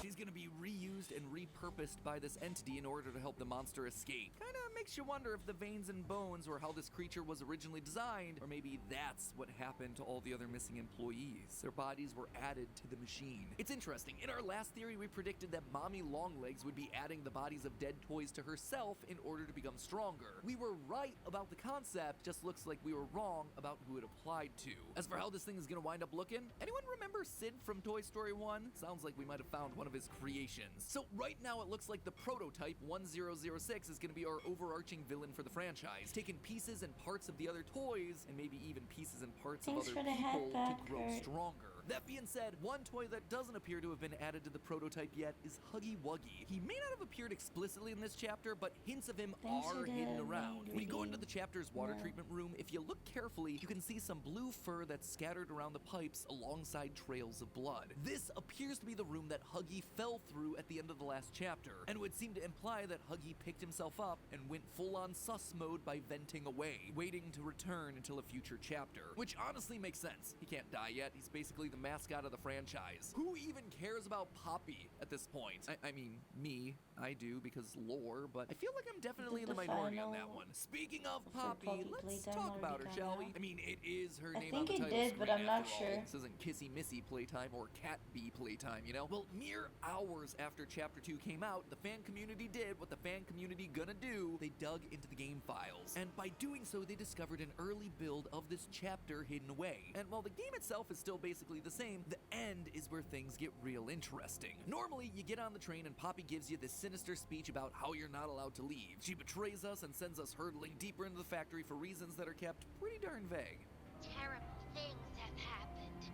She's gonna be reused and repurposed by this entity in order to help the monster escape. Kinda makes you wonder if the veins and bones were how this creature was originally designed, or maybe that's what happened to all the other missing employees. Their bodies were added to the machine. It's interesting. In our last theory, we predicted that Mommy Longlegs would be adding the bodies of dead toys to herself in order to become stronger. We were right about the concept, just looks like we were wrong about who it applied to. As for how this thing is gonna wind up looking, anyone remember Sid from Toy Story 1? Sounds like we might have found one of his creations. So right now it looks like the prototype 1006 is going to be our overarching villain for the franchise, taking pieces and parts of the other toys and maybe even pieces and parts Thanks of for other the people head to grow back, stronger. That being said, one toy that doesn't appear to have been added to the prototype yet is Huggy Wuggy. He may not have appeared explicitly in this chapter, but hints of him are hidden around. When you go into the chapter's water treatment room, if you look carefully, you can see some blue fur that's scattered around the pipes alongside trails of blood. This appears to be the room that Huggy fell through at the end of the last chapter, and would seem to imply that Huggy picked himself up and went full-on sus mode by venting away, waiting to return until a future chapter. Which honestly makes sense. He can't die yet. He's basically the mascot of the franchise. Who even cares about Poppy at this point? I mean, me. I do, because lore, but I feel like I'm definitely in the minority on that one. Speaking of Poppy, let's talk about her, shall we? I mean, it is her name on the title screen, but I'm not after all. sure. This isn't Kissy Missy playtime or Cat Bee playtime, you know? Well, mere hours after Chapter 2 came out, the fan community did what the fan community gonna do. They dug into the game files. And by doing so, they discovered an early build of this chapter hidden away. And while the game itself is still basically the same, the end is where things get real interesting. Normally, you get on the train and Poppy gives you this sinister speech about how you're not allowed to leave. She betrays us and sends us hurtling deeper into the factory for reasons that are kept pretty darn vague. Terrible things have happened,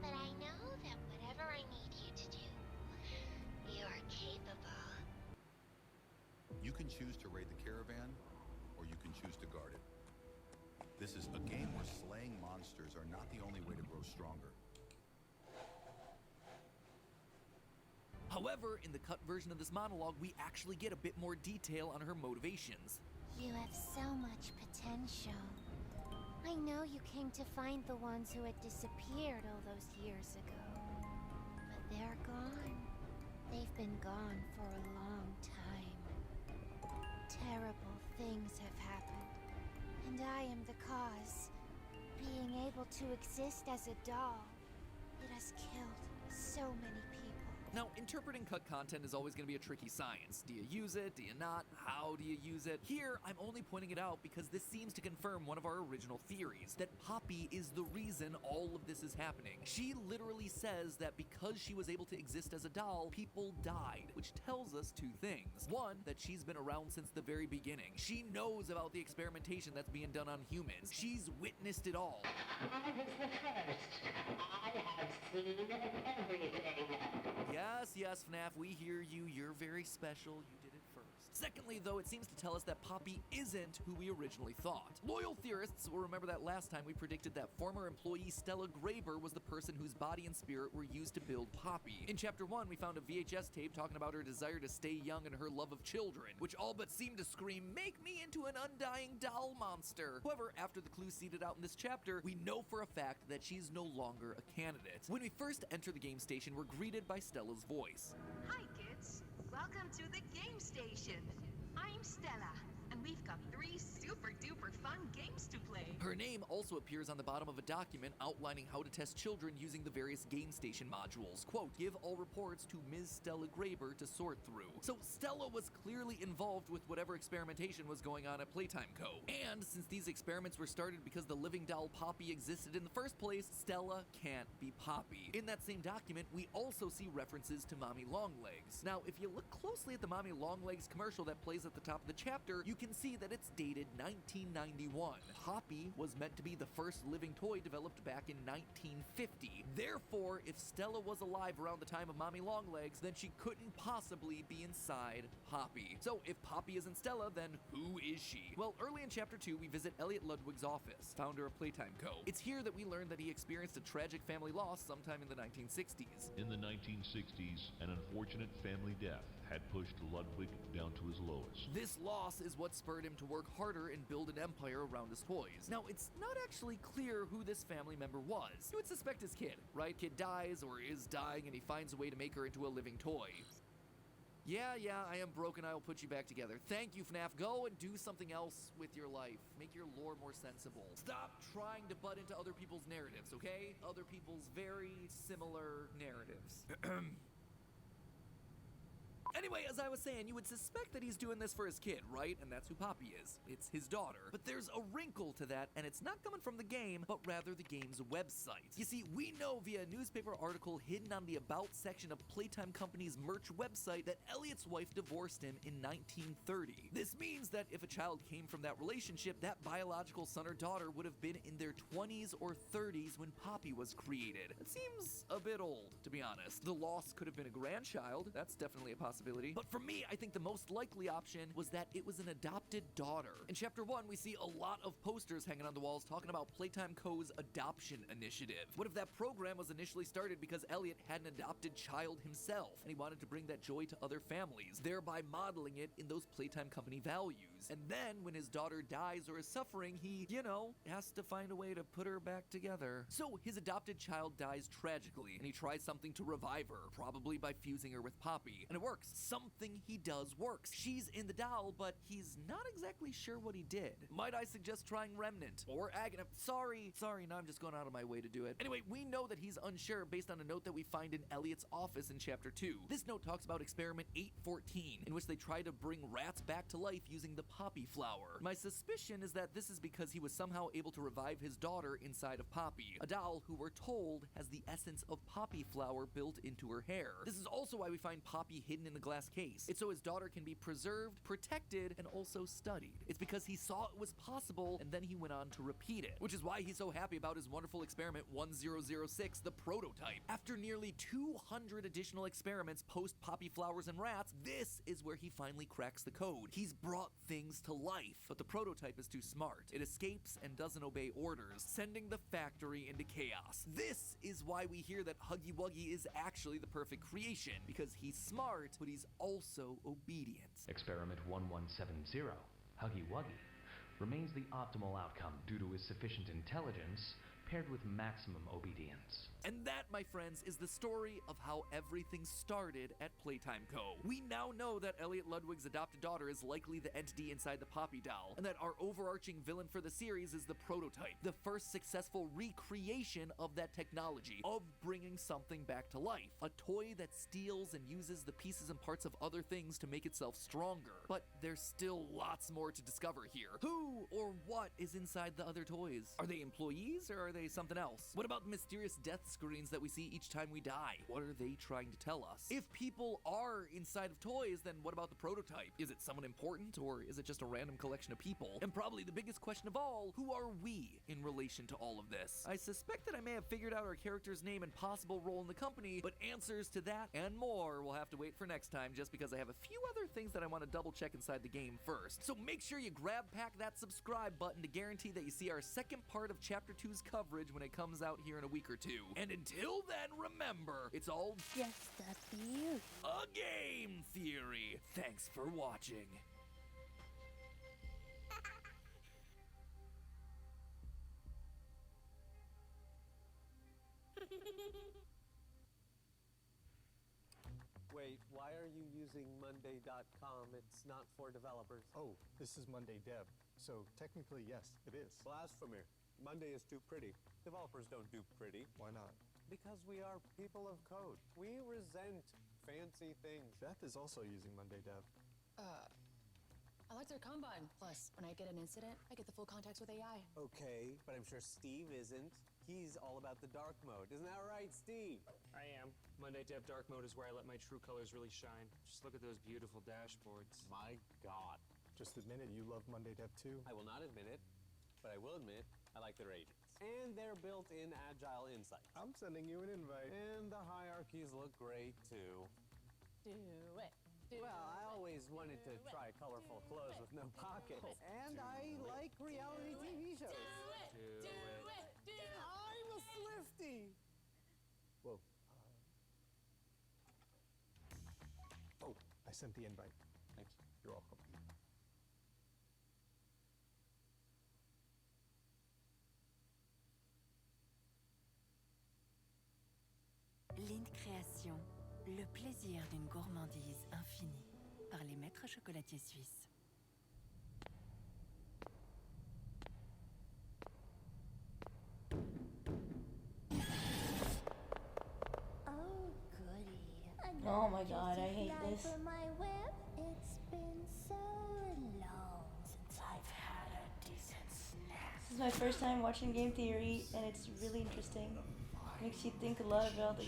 but I know that whatever I need you to do, you're capable. You can choose to raid the caravan, or you can choose to guard it. This is a game where slaying monsters are not the only way to grow stronger. However, in the cut version of this monologue, we actually get a bit more detail on her motivations. You have so much potential. I know you came to find the ones who had disappeared all those years ago. But they're gone. They've been gone for a long time. Terrible things have happened, and I am the cause. Being able to exist as a doll, it has killed so many people. Now, interpreting cut content is always going to be a tricky science. Do you use it? Do you not? How do you use it? Here, I'm only pointing it out because this seems to confirm one of our original theories, that Poppy is the reason all of this is happening. She literally says that because she was able to exist as a doll, people died, which tells us two things. One, that she's been around since the very beginning. She knows about the experimentation that's being done on humans. She's witnessed it all. I was the first. I have seen everything. Yes, FNAF, we hear you. You're very special. You did it first. Secondly, though, it seems to tell us that Poppy isn't who we originally thought. Loyal theorists will remember that last time we predicted that former employee Stella Graber was the person whose body and spirit were used to build Poppy. In Chapter 1, we found a VHS tape talking about her desire to stay young and her love of children, which all but seemed to scream, "Make me into an undying doll monster." However, after the clues seeded out in this chapter, we know for a fact that she's no longer a candidate. When we first enter the game station, we're greeted by Stella's voice. Hi kids, welcome to the game station. I'm Stella, and we've got 3 super duper fun games to play. Her name also appears on the bottom of a document outlining how to test children using the various game station modules. Quote, give all reports to Ms. Stella Graber to sort through. So Stella was clearly involved with whatever experimentation was going on at Playtime Co. And since these experiments were started because the living doll Poppy existed in the first place, Stella can't be Poppy. In that same document, we also see references to Mommy Longlegs. Now, if you look closely at the Mommy Longlegs commercial that plays at the top of the chapter, you can see that it's dated 1991. Poppy was meant to be the first living toy developed back in 1950. Therefore, if Stella was alive around the time of Mommy Longlegs, then she couldn't possibly be inside Poppy. So if Poppy isn't Stella, then who is she? Well, early in chapter 2, we visit Elliot Ludwig's office, founder of Playtime Co. It's here that we learn that he experienced a tragic family loss sometime in the 1960s. In the 1960s, an unfortunate family death had pushed Ludwig down to his lowest. This loss is what spurred him to work harder and build an empire around his toys. Now, it's not actually clear who this family member was. You would suspect his kid, right? Kid dies or is dying and he finds a way to make her into a living toy. Yeah, I am broken. I will put you back together. Thank you, FNAF. Go and do something else with your life. Make your lore more sensible. Stop trying to butt into other people's narratives, okay? Other people's very similar narratives. Anyway, as I was saying, you would suspect that he's doing this for his kid, right? And that's who Poppy is. It's his daughter. But there's a wrinkle to that, and it's not coming from the game, but rather the game's website. You see, we know via a newspaper article hidden on the About section of Playtime Company's merch website that Elliot's wife divorced him in 1930. This means that if a child came from that relationship, that biological son or daughter would have been in their 20s or 30s when Poppy was created. It seems a bit old, to be honest. The loss could have been a grandchild. That's definitely a possibility. But for me, I think the most likely option was that it was an adopted daughter. In chapter 1, we see a lot of posters hanging on the walls talking about Playtime Co.'s adoption initiative. What if that program was initially started because Elliot had an adopted child himself, and he wanted to bring that joy to other families, thereby modeling it in those Playtime Company values. And then, when his daughter dies or is suffering, he, has to find a way to put her back together. So, his adopted child dies tragically, and he tries something to revive her, probably by fusing her with Poppy. And it works. Something he does works. She's in the doll, but he's not exactly sure what he did. Might I suggest trying Remnant or Agony? Sorry, now I'm just going out of my way to do it. Anyway, we know that he's unsure based on a note that we find in Elliot's office in chapter 2. This note talks about experiment 814, in which they try to bring rats back to life using the poppy flower. My suspicion is that this is because he was somehow able to revive his daughter inside of Poppy, a doll who we're told has the essence of poppy flower built into her hair. This is also why we find Poppy hidden in the glass case. It's so his daughter can be preserved, protected, and also studied. It's because he saw it was possible, and then he went on to repeat it, which is why he's so happy about his wonderful experiment 1006, the prototype. After nearly 200 additional experiments post poppy flowers and rats, this is where he finally cracks the code. He's brought things to life, but the prototype is too smart. It escapes and doesn't obey orders, sending the factory into chaos. This is why we hear that Huggy Wuggy is actually the perfect creation, because he's smart, but he's also obedient. Experiment 1170, Huggy Wuggy, remains the optimal outcome due to his sufficient intelligence paired with maximum obedience. And that, my friends, is the story of how everything started at Playtime Co. We now know that Elliot Ludwig's adopted daughter is likely the entity inside the Poppy doll, and that our overarching villain for the series is the prototype, the first successful recreation of that technology, of bringing something back to life. A toy that steals and uses the pieces and parts of other things to make itself stronger. But there's still lots more to discover here. Who or what is inside the other toys? Are they employees or are they something else? What about the mysterious death screens that we see each time we die? What are they trying to tell us? If people are inside of toys, then what about the prototype? Is it someone important, or is it just a random collection of people? And probably the biggest question of all, who are we in relation to all of this? I suspect that I may have figured out our character's name and possible role in the company, but answers to that and more will have to wait for next time, just because I have a few other things that I want to double check inside the game first. So make sure you grab pack that subscribe button to guarantee that you see our second part of Chapter 2's coverage when it comes out here in a week or two. And until then, remember, it's all just a theory. A game theory. Thanks for watching. Wait, why are you using Monday.com? It's not for developers. Oh, this is Monday Dev. so technically, yes, it is. Blasphemy. Monday is too pretty. Developers don't do pretty. Why not? Because we are people of code. We resent fancy things. Beth is also using Monday Dev. I like their Combine. Plus, when I get an incident, I get the full context with AI. Okay, but I'm sure Steve isn't. He's all about the dark mode. Isn't that right, Steve? I am. Monday Dev Dark Mode is where I let my true colors really shine. Just look at those beautiful dashboards. My God. Just admit it, you love Monday Dev too. I will not admit it, but I will admit I like their agents. And their built-in agile insights. I'm sending you an invite. And the hierarchies look great too. Do it. Well, I always wanted to try colorful clothes with no pockets. And I like reality TV shows. Do it. I'm a Swiftie! Whoa. Oh, I sent the invite. Thanks. You're welcome. Lind Création, le plaisir d'une gourmandise infinie, par les maîtres chocolatiers suisses. Oh, goody. Oh my God, I hate Fly this. for my web. It's been so long since I've had a decent snack. This is my first time watching game theory, and it's really interesting. Makes you think a lot about the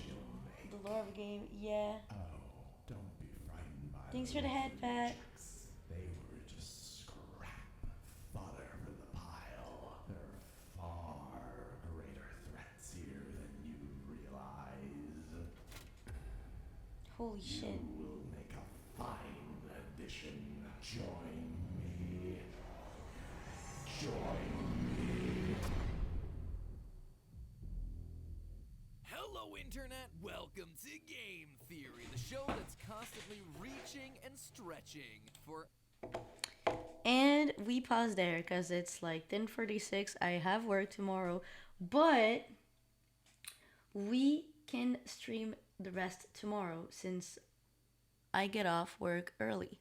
lore of a game. Yeah. Don't be frightened by Thanks for the head, Pat. They were just scrap fodder for the pile. There are far greater threats here than you realize. Holy shit. You will make a fine addition. Join me. Join me. Hello, Internet! Welcome to Game Theory, the show that's constantly reaching and stretching for... And we pause there because it's like 10:46. I have work tomorrow, but we can stream the rest tomorrow since I get off work early.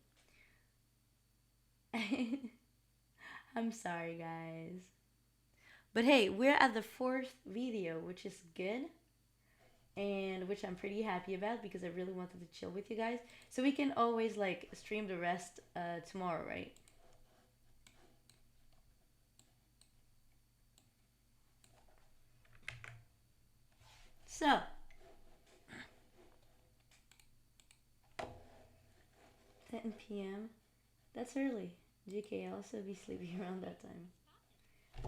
I'm sorry, guys. But hey, we're at the 4th video, which is good. And which I'm pretty happy about because I really wanted to chill with you guys. So we can always like stream the rest tomorrow, right? So 10 p.m. That's early. JK, I'll also be sleeping around that time.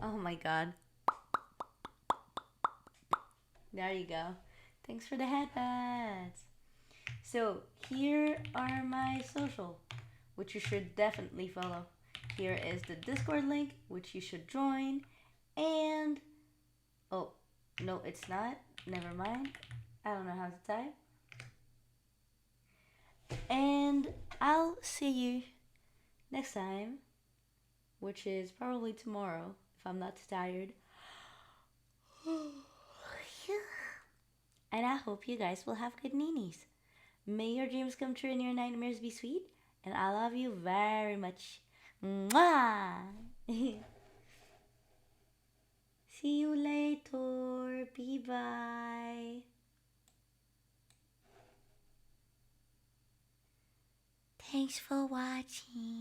Oh my God. There you go. Thanks for the headbands. So here are my social, which you should definitely follow. Here is the Discord link, which you should join. And, oh, no, it's not. Never mind. I don't know how to type. And I'll see you next time, which is probably tomorrow, if I'm not too tired. And I hope you guys will have good neenies. May your dreams come true and your nightmares be sweet. And I love you very much. Mwah! See you later. Bye-bye. Thanks for watching.